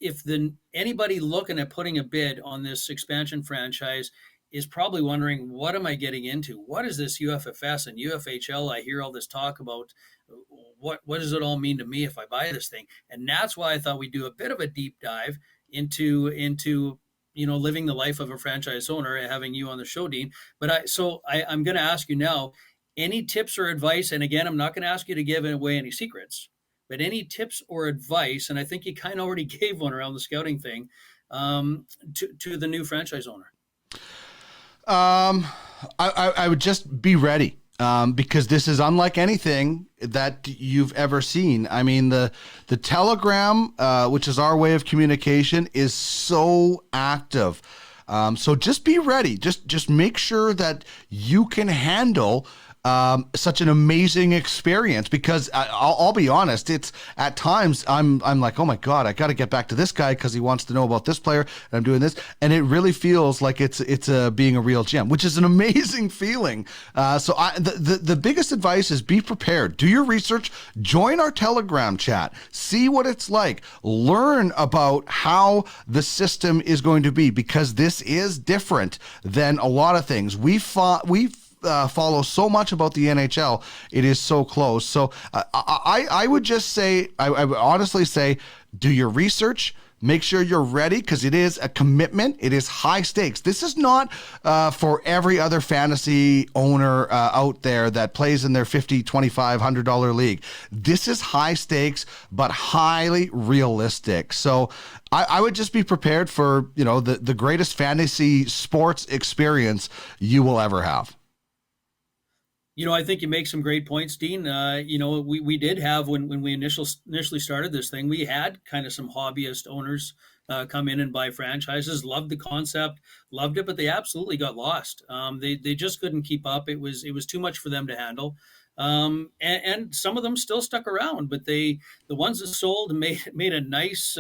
anybody looking at putting a bid on this expansion franchise is probably wondering, what am I getting into? What is this UFFS and UFHL? I hear all this talk about what does it all mean to me if I buy this thing? And that's why I thought we'd do a bit of a deep dive into living the life of a franchise owner and having you on the show, Dean. But I'm going to ask you now, any tips or advice? And again, I'm not going to ask you to give away any secrets, but any tips or advice? And I think you kind of already gave one around the scouting thing to the new franchise owner. I would just be ready, because this is unlike anything that you've ever seen. I mean, the Telegram, which is our way of communication, is so active. So just be ready. Just make sure that you can handle such an amazing experience, because I'll be honest, it's at times I'm like, oh my God, I got to get back to this guy because he wants to know about this player, and I'm doing this, and it really feels like it's being a real gem, which is an amazing feeling. So the biggest advice is be prepared, do your research, join our Telegram chat, see what it's like, learn about how the system is going to be, because this is different than a lot of things. We follow so much about the NHL. It is so close. So I would just say, I would honestly say, do your research. Make sure you're ready, because it is a commitment. It is high stakes. This is not for every other fantasy owner out there that plays in their $50, $25, $100 league. This is high stakes, but highly realistic. So I would just be prepared for, the greatest fantasy sports experience you will ever have. I think you make some great points, Dean. We did have, when we initially started this thing, we had kind of some hobbyist owners come in and buy franchises, loved the concept, loved it, but they absolutely got lost. They just couldn't keep up. It was too much for them to handle. And some of them still stuck around, but the ones that sold made a nice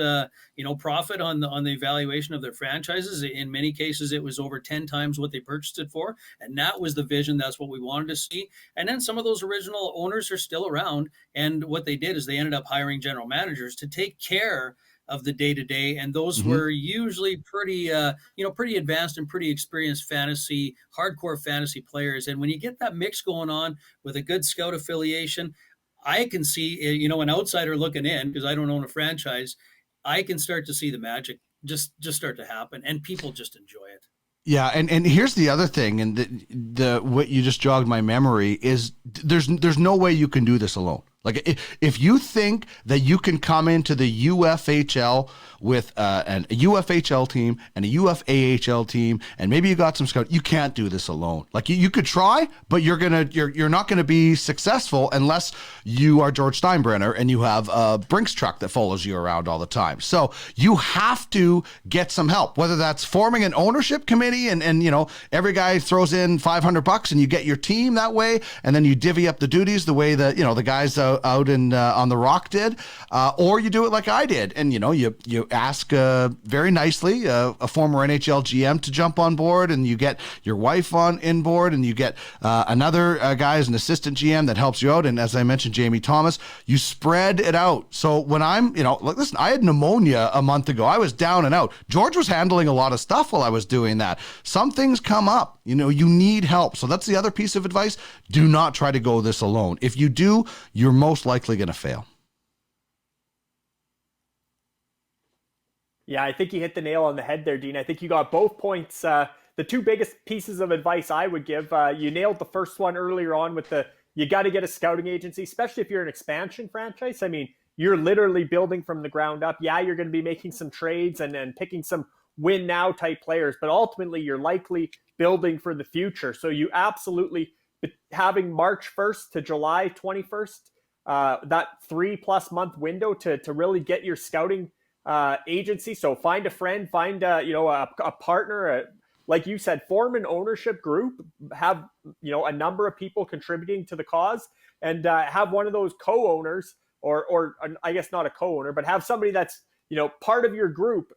profit on the valuation of their franchises. In many cases, it was over 10 times what they purchased it for, and that was the vision. That's what we wanted to see. And then some of those original owners are still around, and what they did is they ended up hiring general managers to take care of the day-to-day, and those were usually pretty advanced and pretty experienced hardcore fantasy players. And when you get that mix going on with a good scout affiliation, I can see, an outsider looking in, because I don't own a franchise, I can start to see the magic just start to happen, and people just enjoy it. Yeah, and here's the other thing, and the what you just jogged my memory is there's no way you can do this alone. Like, if you think that you can come into the UFHL with a UFHL team and a UFAHL team, and maybe you got some scout, you can't do this alone. Like, you could try, but you're not gonna be successful unless you are George Steinbrenner and you have a Brinks truck that follows you around all the time. So you have to get some help, whether that's forming an ownership committee and every guy throws in $500 and you get your team that way, and then you divvy up the duties the way that the guys out in on the Rock did, or you do it like I did, and you ask very nicely a former NHL GM to jump on board, and you get your wife on board, and you get another guy as an assistant GM that helps you out, and as I mentioned, Jamie Thomas, you spread it out. So when I'm listen, I had pneumonia a month ago. I was down and out. George was handling a lot of stuff while I was doing that. Some things come up. You need help. So that's the other piece of advice. Do not try to go this alone. If you do, you're most likely going to fail. Yeah, I think you hit the nail on the head there, Dean. I think you got both points. The two biggest pieces of advice I would give, you nailed the first one earlier on with you got to get a scouting agency, especially if you're an expansion franchise. I mean, you're literally building from the ground up. Yeah, you're going to be making some trades and picking some win now type players, but ultimately you're likely building for the future. So you absolutely, having March 1st to July 21st, that 3+ month window to really get your scouting agency. So find a friend, find a partner, like you said, form an ownership group, have a number of people contributing to the cause, and have one of those co-owners, or I guess not a co-owner, but have somebody that's part of your group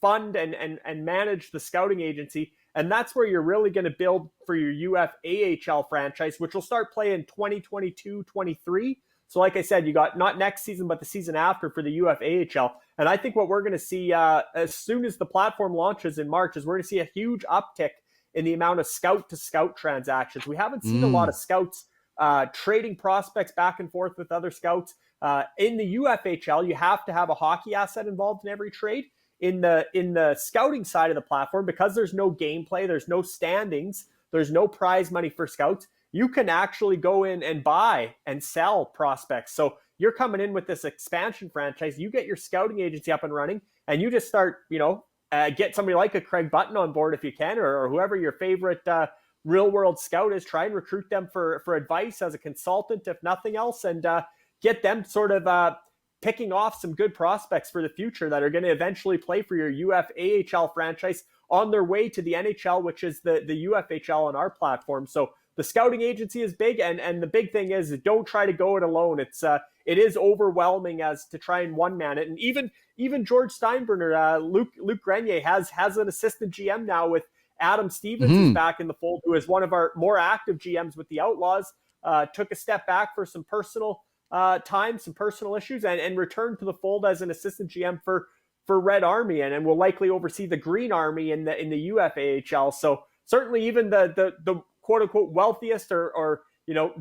fund and manage the scouting agency. And that's where you're really going to build for your UFAHL franchise, which will start playing 2022-23. So like I said, you got not next season, but the season after for the UFAHL. And I think what we're going to see as soon as the platform launches in March is we're going to see a huge uptick in the amount of scout-to-scout transactions. We haven't seen a lot of scouts trading prospects back and forth with other scouts. In the UFHL, you have to have a hockey asset involved in every trade. In the scouting side of the platform, because there's no gameplay, there's no standings, there's no prize money for scouts, you can actually go in and buy and sell prospects. So you're coming in with this expansion franchise, you get your scouting agency up and running, and you just start, get somebody like a Craig Button on board if you can, or whoever your favorite real world scout is. Try and recruit them for advice as a consultant, if nothing else, and get them sort of picking off some good prospects for the future that are going to eventually play for your UFAHL franchise on their way to the NHL, which is the UFHL on our platform. So the scouting agency is big, and the big thing is don't try to go it alone. It is overwhelming as to try and one-man it. And even George Steinbrenner, Luc Grenier has an assistant GM now with Adam Stevens is back in the fold, who is one of our more active GMs with the Outlaws, took a step back for some personal time, some personal issues, and returned to the fold as an assistant GM for Red Army, and will likely oversee the Green Army in the UFAHL. So certainly even the quote unquote wealthiest or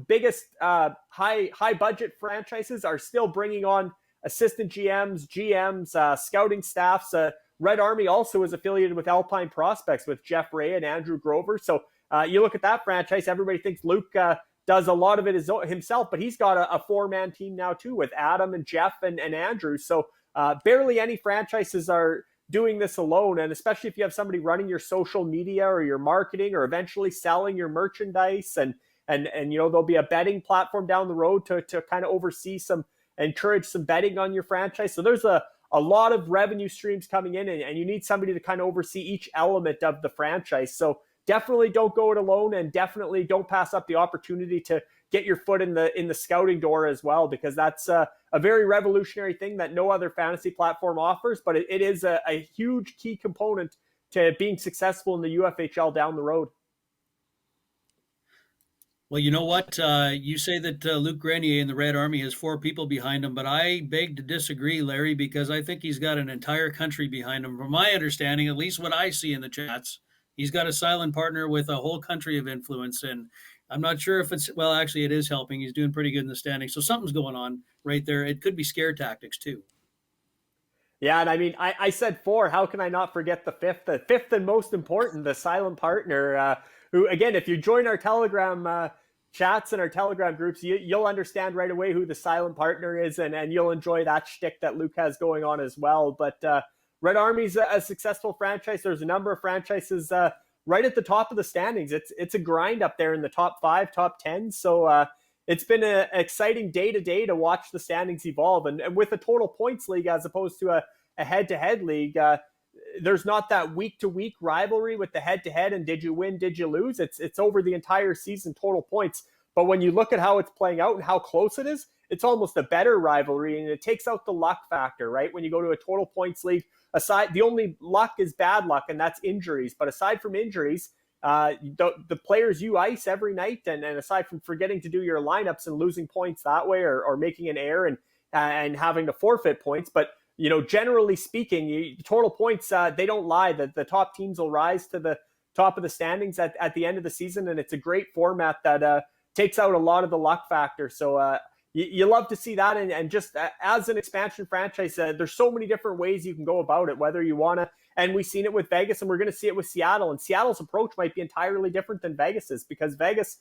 biggest high budget franchises are still bringing on assistant GMs, scouting staffs. Red Army also is affiliated with Alpine Prospects with Jeff Ray and Andrew Grover. So you look at that franchise, everybody thinks Luke does a lot of it himself, but he's got a four-man team now too with Adam and Jeff and Andrew. So barely any franchises are doing this alone. And especially if you have somebody running your social media or your marketing or eventually selling your merchandise and there'll be a betting platform down the road to kind of oversee encourage some betting on your franchise. So there's a lot of revenue streams coming in, and you need somebody to kind of oversee each element of the franchise. So definitely don't go it alone, and definitely don't pass up the opportunity to get your foot in the scouting door as well, because that's a very revolutionary thing that no other fantasy platform offers, but it is a huge key component to being successful in the UFHL down the road. Well, you know what? You say that Luc Grenier in the Red Army has 4 people behind him, but I beg to disagree, Larry, because I think he's got an entire country behind him. From my understanding, at least what I see in the chats, he's got a silent partner with a whole country of influence. And I'm not sure if actually it is helping. He's doing pretty good in the standings. So something's going on right there. It could be scare tactics too. Yeah, and I mean, I said 4. How can I not forget the fifth and most important, the silent partner, who, again, if you join our Telegram chats and our Telegram groups, you'll understand right away who the silent partner is, and you'll enjoy that shtick that Luke has going on as well. But Red Army's a successful franchise. There's a number of franchises right at the top of the standings. It's a grind up there in the top 5, top 10. So it's been an exciting day-to-day to watch the standings evolve. And with a total points league as opposed to a head-to-head league, there's not that week-to-week rivalry with the head-to-head and did you win, did you lose? It's over the entire season total points. But when you look at how it's playing out and how close it is, it's almost a better rivalry, and it takes out the luck factor, right? When you go to a total points league, the only luck is bad luck, and that's injuries. But aside from injuries, the players you ice every night, and aside from forgetting to do your lineups and losing points that way, or making an error and having to forfeit points, but generally speaking, total points, they don't lie. The top teams will rise to the top of the standings at the end of the season, and it's a great format that takes out a lot of the luck factor. So you love to see that, and just as an expansion franchise, there's so many different ways you can go about it, whether you want to, and we've seen it with Vegas, and we're going to see it with Seattle, and Seattle's approach might be entirely different than Vegas's, because Vegas,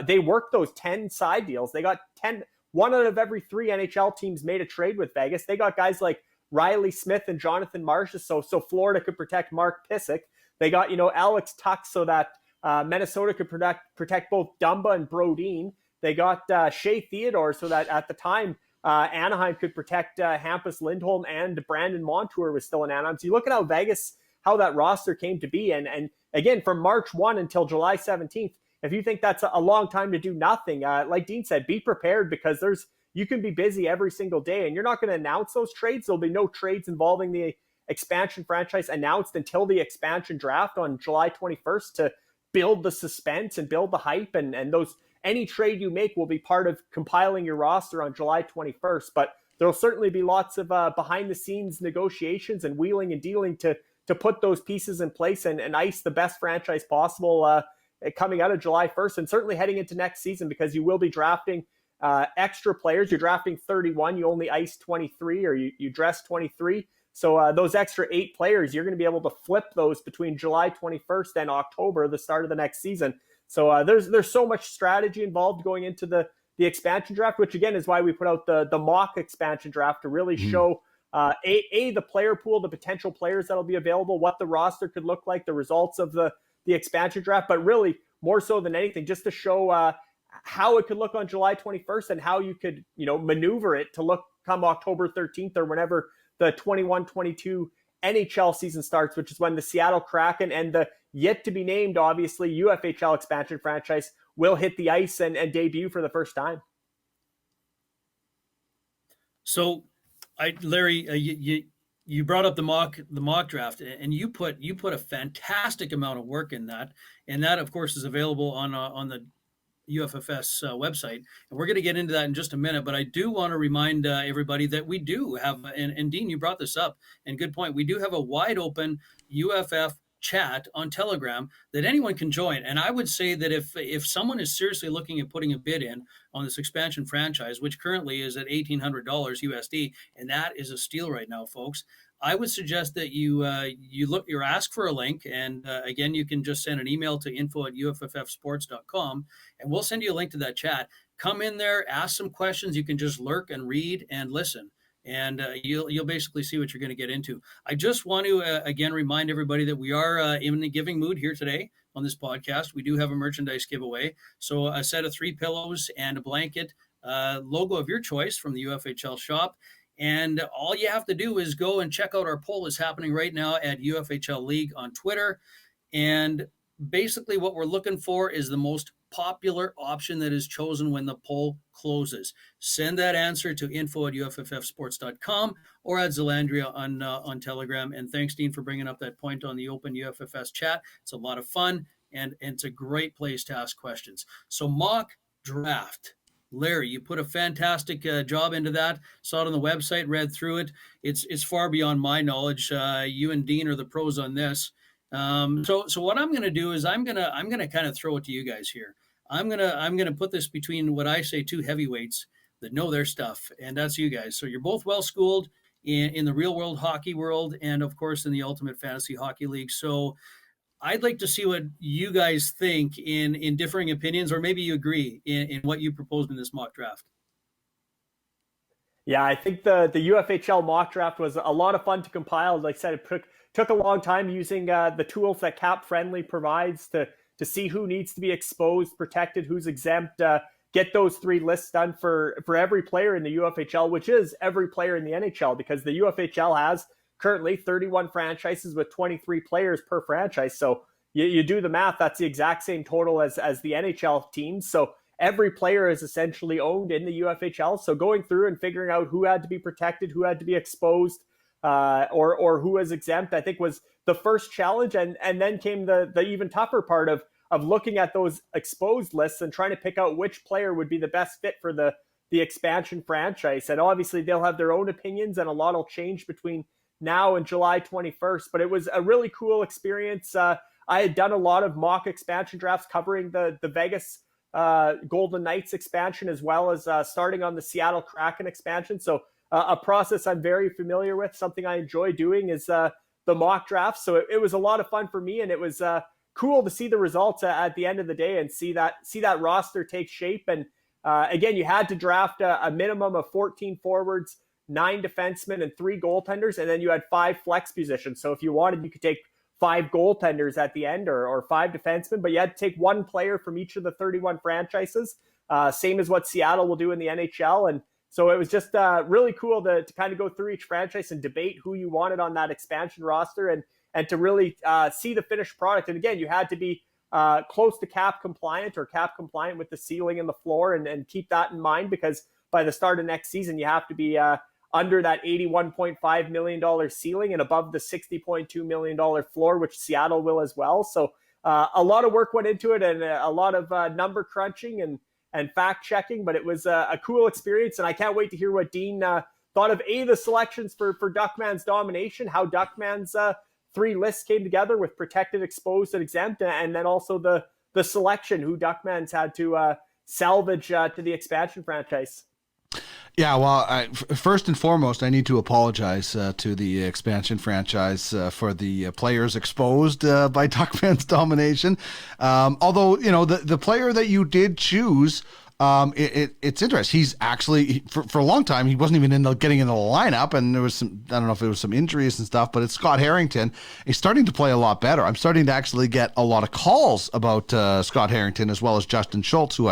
they work those 10 side deals. They got 10. 1 out of every 3 NHL teams made a trade with Vegas. They got guys like Riley Smith and Jonathan Marsh, so Florida could protect Mark Pysyk. They got, Alex Tuck so that Minnesota could protect both Dumba and Brodin. They got Shea Theodore so that at the time Anaheim could protect Hampus Lindholm, and Brandon Montour was still in Anaheim. So you look at how Vegas, how that roster came to be. And again, from March 1 until July 17th, if you think that's a long time to do nothing, like Dean said, be prepared, because you can be busy every single day, and you're not going to announce those trades. There'll be no trades involving the expansion franchise announced until the expansion draft on July 21st to build the suspense and build the hype. And any trade you make will be part of compiling your roster on July 21st. But there'll certainly be lots of behind the scenes negotiations and wheeling and dealing to put those pieces in place and ice the best franchise possible coming out of July 1st, and certainly heading into next season, because you will be drafting extra players. You're drafting 31. You only ice 23, or you dress 23. So those extra 8 players, you're going to be able to flip those between July 21st and October, the start of the next season. So there's so much strategy involved going into the expansion draft, which again is why we put out the mock expansion draft to really show the player pool, the potential players that'll be available, what the roster could look like, the results of the expansion draft, but really more so than anything, just to show how it could look on July 21st and how you could, maneuver it to look come October 13th or whenever the 21-22 NHL season starts, which is when the Seattle Kraken and the yet to be named, obviously, UFHL expansion franchise will hit the ice and debut for the first time. So, Larry, you brought up the mock draft, and you put a fantastic amount of work in that, and that of course is available on the UFFS website, and we're going to get into that in just a minute. But I do want to remind everybody that we do have, and Dean, you brought this up, and good point. We do have a wide open UFF chat on Telegram that anyone can join. And I would say that if someone is seriously looking at putting a bid in on this expansion franchise, which currently is at $1,800 USD, and that is a steal right now, folks, I would suggest that you ask for a link, and again, you can just send an email to info@uffsports.com, and we'll send you a link to that chat. Come in there, ask some questions. You can just lurk and read and listen, and you'll basically see what you're going to get into. I just want to again remind everybody that we are in the giving mood here today on this podcast. We do have a merchandise giveaway, so a set of 3 pillows and a blanket, logo of your choice from the UFHL shop. And all you have to do is go and check out our poll that's happening right now at UFHL League on Twitter. And basically what we're looking for is the most popular option that is chosen when the poll closes. Send that answer to info@uffsports.com or at Zelandria on Telegram. And thanks, Dean, for bringing up that point on the open UFFS chat. It's a lot of fun, and it's a great place to ask questions. So mock draft. Larry, you put a fantastic job into that. Saw it on the website, read through it. It's far beyond my knowledge. You and Dean are the pros on this. So what I'm going to do is I'm going to kind of throw it to you guys here. I'm going to put this between what I say 2 heavyweights that know their stuff, and that's you guys. So you're both well schooled in the real world hockey world, and of course in the Ultimate Fantasy Hockey League. So I'd like to see what you guys think in differing opinions, or maybe you agree in what you proposed in this mock draft. Yeah, I think the UFHL mock draft was a lot of fun to compile. Like I said, it took a long time using the tools that Cap Friendly provides to see who needs to be exposed, protected, who's exempt, get those 3 lists done for every player in the UFHL, which is every player in the NHL, because the UFHL has currently 31 franchises with 23 players per franchise. So you do the math, that's the exact same total as the NHL teams. So every player is essentially owned in the UFHL. So going through and figuring out who had to be protected, who had to be exposed, or who was exempt, I think was the first challenge. And then came the even tougher part of looking at those exposed lists and trying to pick out which player would be the best fit for the expansion franchise. And obviously they'll have their own opinions, and a lot will change between now and July 21st. But it was a really cool experience. I had done a lot of mock expansion drafts covering the Vegas Golden Knights expansion, as well as starting on the Seattle Kraken expansion. So a process I'm very familiar with. Something I enjoy doing is the mock draft. So it was a lot of fun for me, and it was cool to see the results at the end of the day and see that roster take shape. And again, you had to draft a minimum of 14 forwards, 9 defensemen, and 3 goaltenders, and then you had 5 flex positions. So if you wanted, you could take 5 goaltenders at the end, or 5 defensemen, but you had to take 1 player from each of the 31 franchises, same as what Seattle will do in the NHL. And so it was just really cool to kind of go through each franchise and debate who you wanted on that expansion roster, and to really see the finished product. And again, you had to be close to cap compliant with the ceiling and the floor, and keep that in mind, because by the start of next season, you have to be under that $81.5 million ceiling and above the $60.2 million floor, which Seattle will as well. So a lot of work went into it, and a lot of number crunching and fact checking, but it was a cool experience. And I can't wait to hear what Dean thought of the selections for Duckman's domination, how Duckman's 3 lists came together with protected, exposed, and exempt, and then also the selection, who Duckman's had to salvage to the expansion franchise. Yeah, well, first and foremost, I need to apologize to the expansion franchise for the players exposed by Duckman's domination. Although, the player that you did choose it's interesting. He's actually for a long time he wasn't even getting in the lineup, and there was some, I don't know if it was some injuries and stuff, but it's Scott Harrington. He's starting to play a lot better. I'm starting to actually get a lot of calls about Scott Harrington, as well as Justin Schultz, who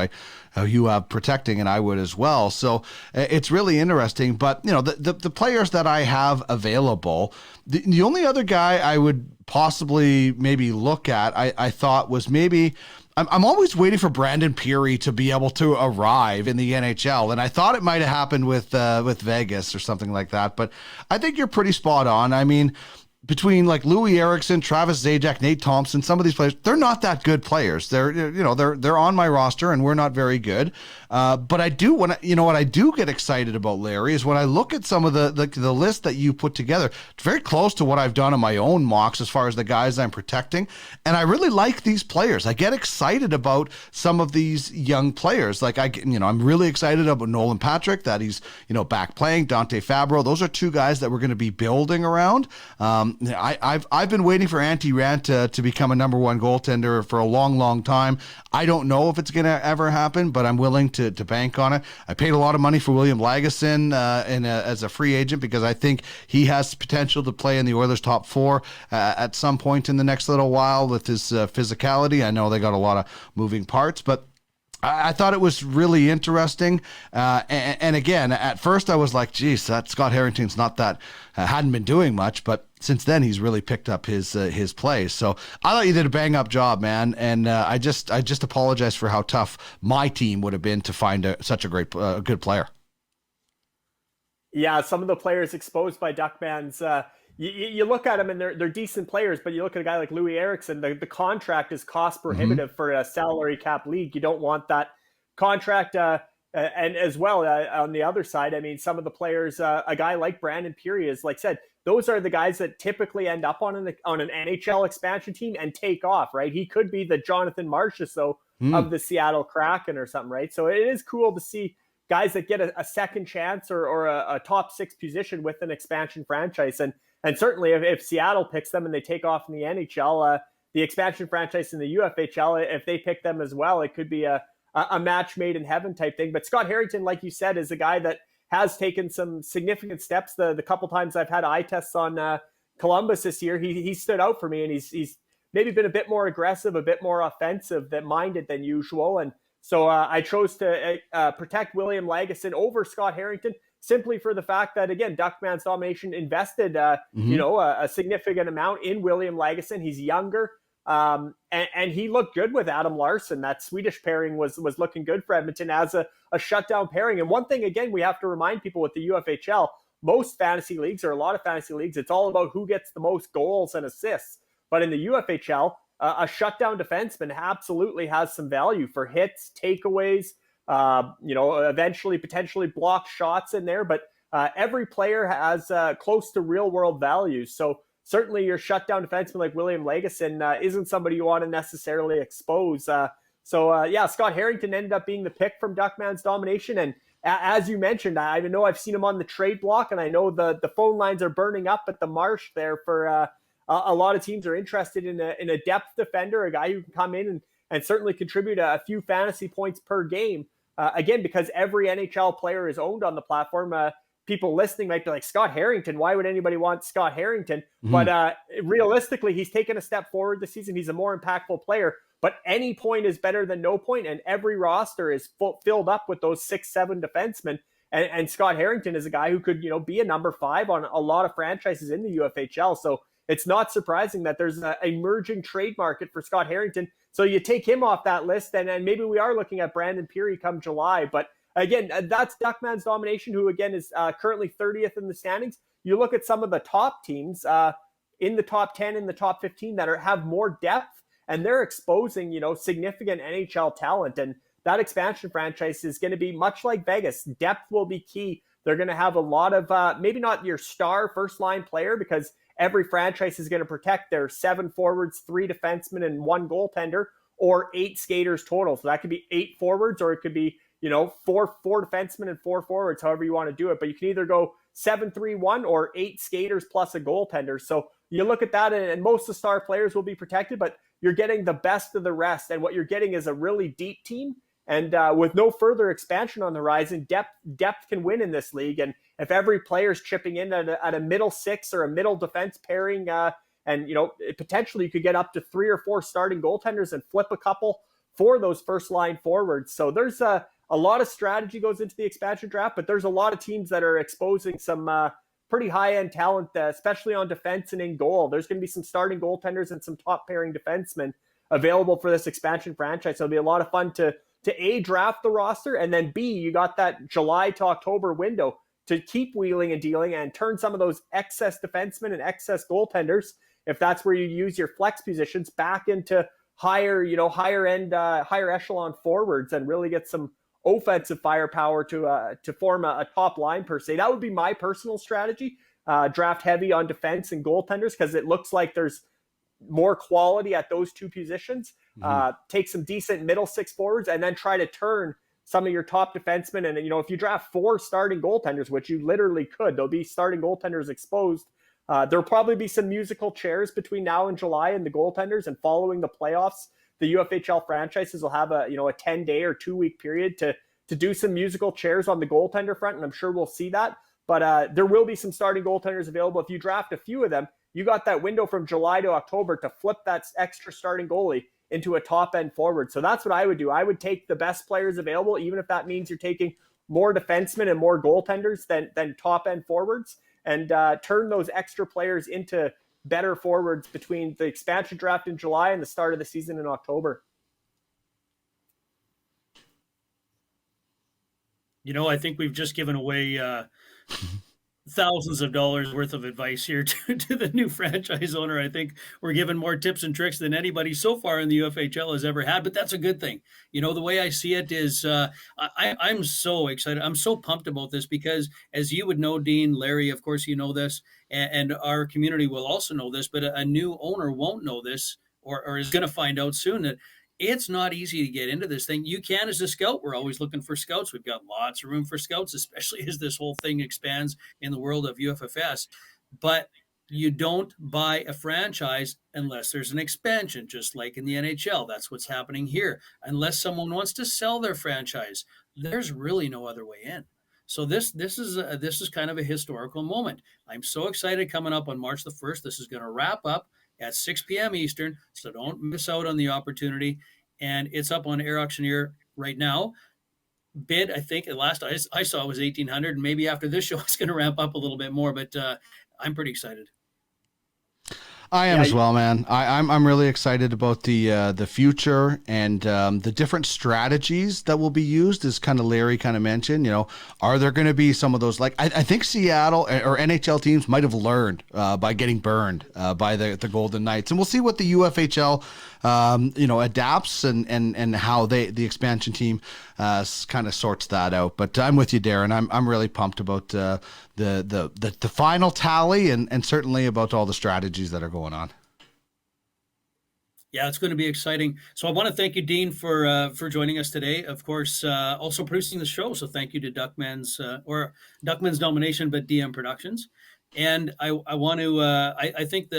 you have protecting, and I would as well. So it's really interesting. But the players that I have available, the only other guy I would possibly maybe look at, I thought was maybe. I'm always waiting for Brandon Peary to be able to arrive in the NHL, and I thought it might have happened with Vegas or something like that. But I think you're pretty spot on. I mean, between like Louis Eriksson, Travis Zajac, Nate Thompson, some of these players, they're not that good players. They're on my roster, and we're not very good. But I do what I do get excited about, Larry, is when I look at some of the list that you put together. It's very close to what I've done on my own mocks as far as the guys I'm protecting, and I really like these players. I get excited about some of these young players. Like I'm really excited about Nolan Patrick, that he's back playing. Dante Fabro, those are two guys that we're going to be building around. I've been waiting for Antti Raanta to become a number one goaltender for a long time. I don't know if it's going to ever happen, but I'm willing to bank on it. I paid a lot of money for William Lagesson as a free agent because I think he has potential to play in the Oilers' top four at some point in the next little while with his physicality. I know they got a lot of moving parts, but I thought it was really interesting. And again, at first I was like, geez, that Scott Harrington's not that, hadn't been doing much, but since then he's really picked up his play. So I thought you did a bang up job, man. And I just apologize for how tough my team would have been to find such a great, good player. Yeah. Some of the players exposed by Duckman's, you look at them and they're decent players, but you look at a guy like Louis Eriksson, the contract is cost prohibitive for a salary cap league. You don't want that contract. And as well, on the other side, I mean, some of the players, a guy like Brandon Peary is, like I said, those are the guys that typically end up on an NHL expansion team and take off, right? He could be the Jonathan Marchessault of the Seattle Kraken or something, right? So it is cool to see guys that get a second chance or a top six position with an expansion franchise. And certainly if Seattle picks them and they take off in the NHL, the expansion franchise in the UFHL, if they pick them as well, it could be a match made in heaven type thing. But Scott Harrington, like you said, is a guy that has taken some significant steps. The couple times I've had eye tests on Columbus this year, he stood out for me, and he's maybe been a bit more aggressive, a bit more offensive minded than usual. And so I chose to protect William Lagesson over Scott Harrington, simply for the fact that, again, Duckman's Domination invested, a significant amount in William Lagesson. He's younger, and he looked good with Adam Larsson. That Swedish pairing was looking good for Edmonton as a shutdown pairing. And one thing, again, we have to remind people with the UFHL, most fantasy leagues, or a lot of fantasy leagues, it's all about who gets the most goals and assists. But in the UFHL, a shutdown defenseman absolutely has some value for hits, takeaways, eventually potentially block shots in there, but every player has close to real world values. So certainly your shutdown defenseman like William Lagesson isn't somebody you want to necessarily expose. Scott Harrington ended up being the pick from Duckman's Domination. And as you mentioned, I know I've seen him on the trade block, and I know the phone lines are burning up at the Marsh there for a lot of teams are interested in a depth defender, a guy who can come in and certainly contribute a few fantasy points per game. Again, because every NHL player is owned on the platform, people listening might be like, Scott Harrington, why would anybody want Scott Harrington? Mm-hmm. But realistically, he's taken a step forward this season. He's a more impactful player, but any point is better than no point, and every roster is filled up with those 6-7 defensemen. And Scott Harrington is a guy who could, be a number 5 on a lot of franchises in the UFHL. So it's not surprising that there's an emerging trade market for Scott Harrington. So you take him off that list, and maybe we are looking at Brandon Peary come July. But again, that's Duckman's Domination, who again is currently 30th in the standings. You look at some of the top teams in the top 10, in the top 15 that have more depth, and they're exposing, significant NHL talent. And that expansion franchise is going to be much like Vegas. Depth will be key. They're going to have a lot of maybe not your star first line player, because every franchise is going to protect their 7 forwards, 3 defensemen, and 1 goaltender, or 8 skaters total. So that could be 8 forwards, or it could be, 4 defensemen and 4 forwards, however you want to do it. But you can either go 7-3-1 or 8 skaters plus a goaltender. So you look at that, and most of the star players will be protected, but you're getting the best of the rest. And what you're getting is a really deep team And with no further expansion on the horizon, depth can win in this league. And if every player is chipping in at a middle six or a middle defense pairing, and potentially you could get up to 3 or 4 starting goaltenders and flip a couple for those first line forwards. So there's a lot of strategy goes into the expansion draft, but there's a lot of teams that are exposing some pretty high-end talent, especially on defense and in goal. There's going to be some starting goaltenders and some top pairing defensemen available for this expansion franchise. So it'll be a lot of fun to A, draft the roster, and then B, you got that July to October window to keep wheeling and dealing and turn some of those excess defensemen and excess goaltenders, if that's where you use your flex positions, back into higher echelon forwards and really get some offensive firepower to form a top line per se. That would be my personal strategy. Draft heavy on defense and goaltenders because it looks like there's more quality at those two positions. Take some decent middle six forwards and then try to turn some of your top defensemen. And, if you draft 4 starting goaltenders, which you literally could, there'll be starting goaltenders exposed. There'll probably be some musical chairs between now and July and the goaltenders, and following the playoffs, the UFHL franchises will have a 10-day or 2-week period to do some musical chairs on the goaltender front. And I'm sure we'll see that, but there will be some starting goaltenders available. If you draft a few of them, you got that window from July to October to flip that extra starting goalie into a top end forward. So that's what I would do. I would take the best players available, even if that means you're taking more defensemen and more goaltenders than top end forwards, and turn those extra players into better forwards between the expansion draft in July and the start of the season in October. I think we've just given away thousands of dollars worth of advice here to the new franchise owner. I think we're giving more tips and tricks than anybody so far in the UFHL has ever had, but that's a good thing. The way I see it is I'm so excited. I'm so pumped about this because, as you would know, Dean, Larry, of course, you know this, and our community will also know this, but a new owner won't know this or is going to find out soon that it's not easy to get into this thing. You can as a scout. We're always looking for scouts. We've got lots of room for scouts, especially as this whole thing expands in the world of UFFS. But you don't buy a franchise unless there's an expansion, just like in the NHL. That's what's happening here. Unless someone wants to sell their franchise, there's really no other way in. So this is kind of a historical moment. I'm so excited coming up on March the 1st. This is going to wrap up at 6 p.m. Eastern, so don't miss out on the opportunity. And it's up on Air Auctioneer right now. Bid, I think, the last I saw was $1,800, and maybe after this show it's going to ramp up a little bit more, but I'm pretty excited. I am as well, man. I'm really excited about the future and the different strategies that will be used, as kind of Larry kind of mentioned. Are there going to be some of those, like I think Seattle or NHL teams might have learned by getting burned by the Golden Knights, and we'll see what the UFHL adapts and how the expansion team kind of sorts that out. But I'm with you, Darren. I'm really pumped about the final tally and certainly about all the strategies that are going on. Yeah, it's going to be exciting. So I want to thank you, Dean, for joining us today. Of course, also producing the show. So thank you to Duckman's nomination, but DM Productions. And I want to. I think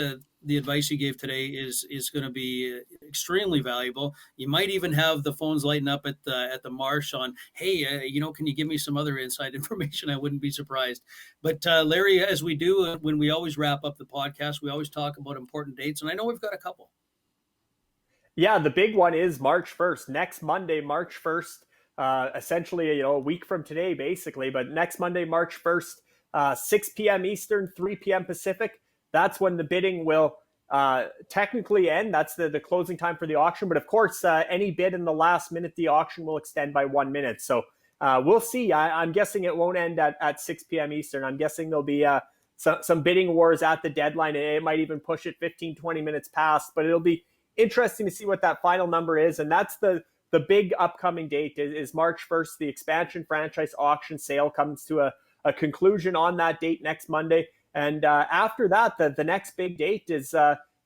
the advice you gave today is going to be extremely valuable. You might even have the phones lighting up at the Marsh on, hey, can you give me some other inside information? I wouldn't be surprised. But Larry, as we do when we always wrap up the podcast, we always talk about important dates, and I know we've got a couple. Yeah, the big one is March 1st, next Monday, March 1st, essentially, a week from today, basically. But next Monday, March 1st, 6 p.m. Eastern, 3 p.m. Pacific. That's when the bidding will technically end. That's the closing time for the auction. But of course, any bid in the last minute, the auction will extend by 1 minute. So we'll see. I'm guessing it won't end at 6 p.m. Eastern. I'm guessing there'll be some bidding wars at the deadline. It might even push it 15, 20 minutes past. But it'll be interesting to see what that final number is. And that's the big upcoming date is March 1st. The expansion franchise auction sale comes to a conclusion on that date next Monday. And after that, the next big date is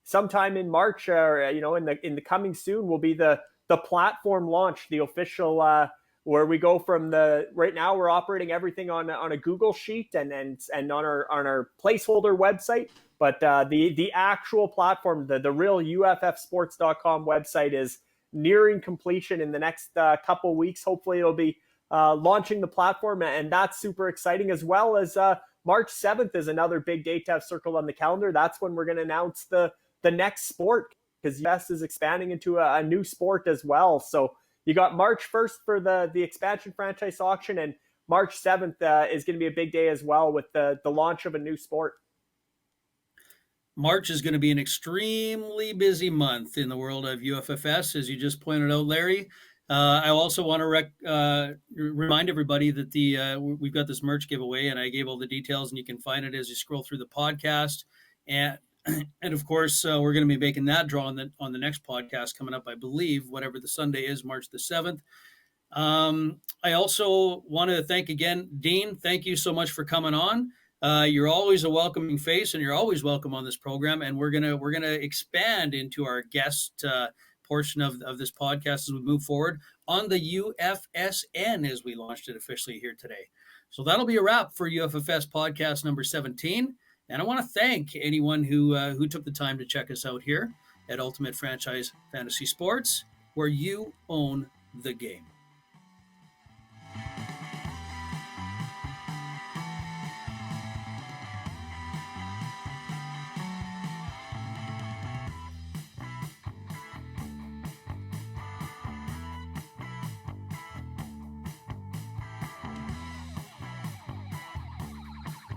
sometime in March, or in the coming soon, will be the platform launch, the official where we go from right now we're operating everything on a Google sheet and on our placeholder website, but the actual platform, the real UFFsports.com website is nearing completion in the next couple weeks. Hopefully it'll be launching the platform, and that's super exciting, as well as March 7th is another big date to have circled on the calendar. That's when we're going to announce the next sport, because US is expanding into a new sport as well. So you got March 1st for the expansion franchise auction, and March 7th is going to be a big day as well with the launch of a new sport. March is going to be an extremely busy month in the world of UFFS, as you just pointed out, Larry. I also want to remind everybody that we've got this merch giveaway, and I gave all the details, and you can find it as you scroll through the podcast. And of course, we're going to be making that draw on the next podcast coming up, I believe, whatever the Sunday is, March the 7th. I also want to thank again, Dean. Thank you so much for coming on. You're always a welcoming face, and you're always welcome on this program. And we're gonna expand into our guest portion of this podcast as we move forward on the UFSN, as we launched it officially here today. So that'll be a wrap for UFFS podcast number 17. And I want to thank anyone who took the time to check us out here at Ultimate Franchise Fantasy Sports, where you own the game.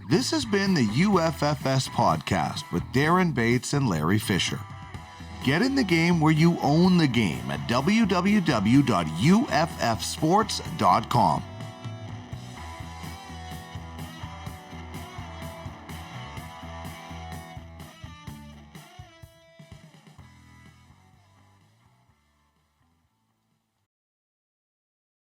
This has been the UFFS podcast with Darren Bates and Larry Fisher. Get in the game where you own the game at www.uffsports.com.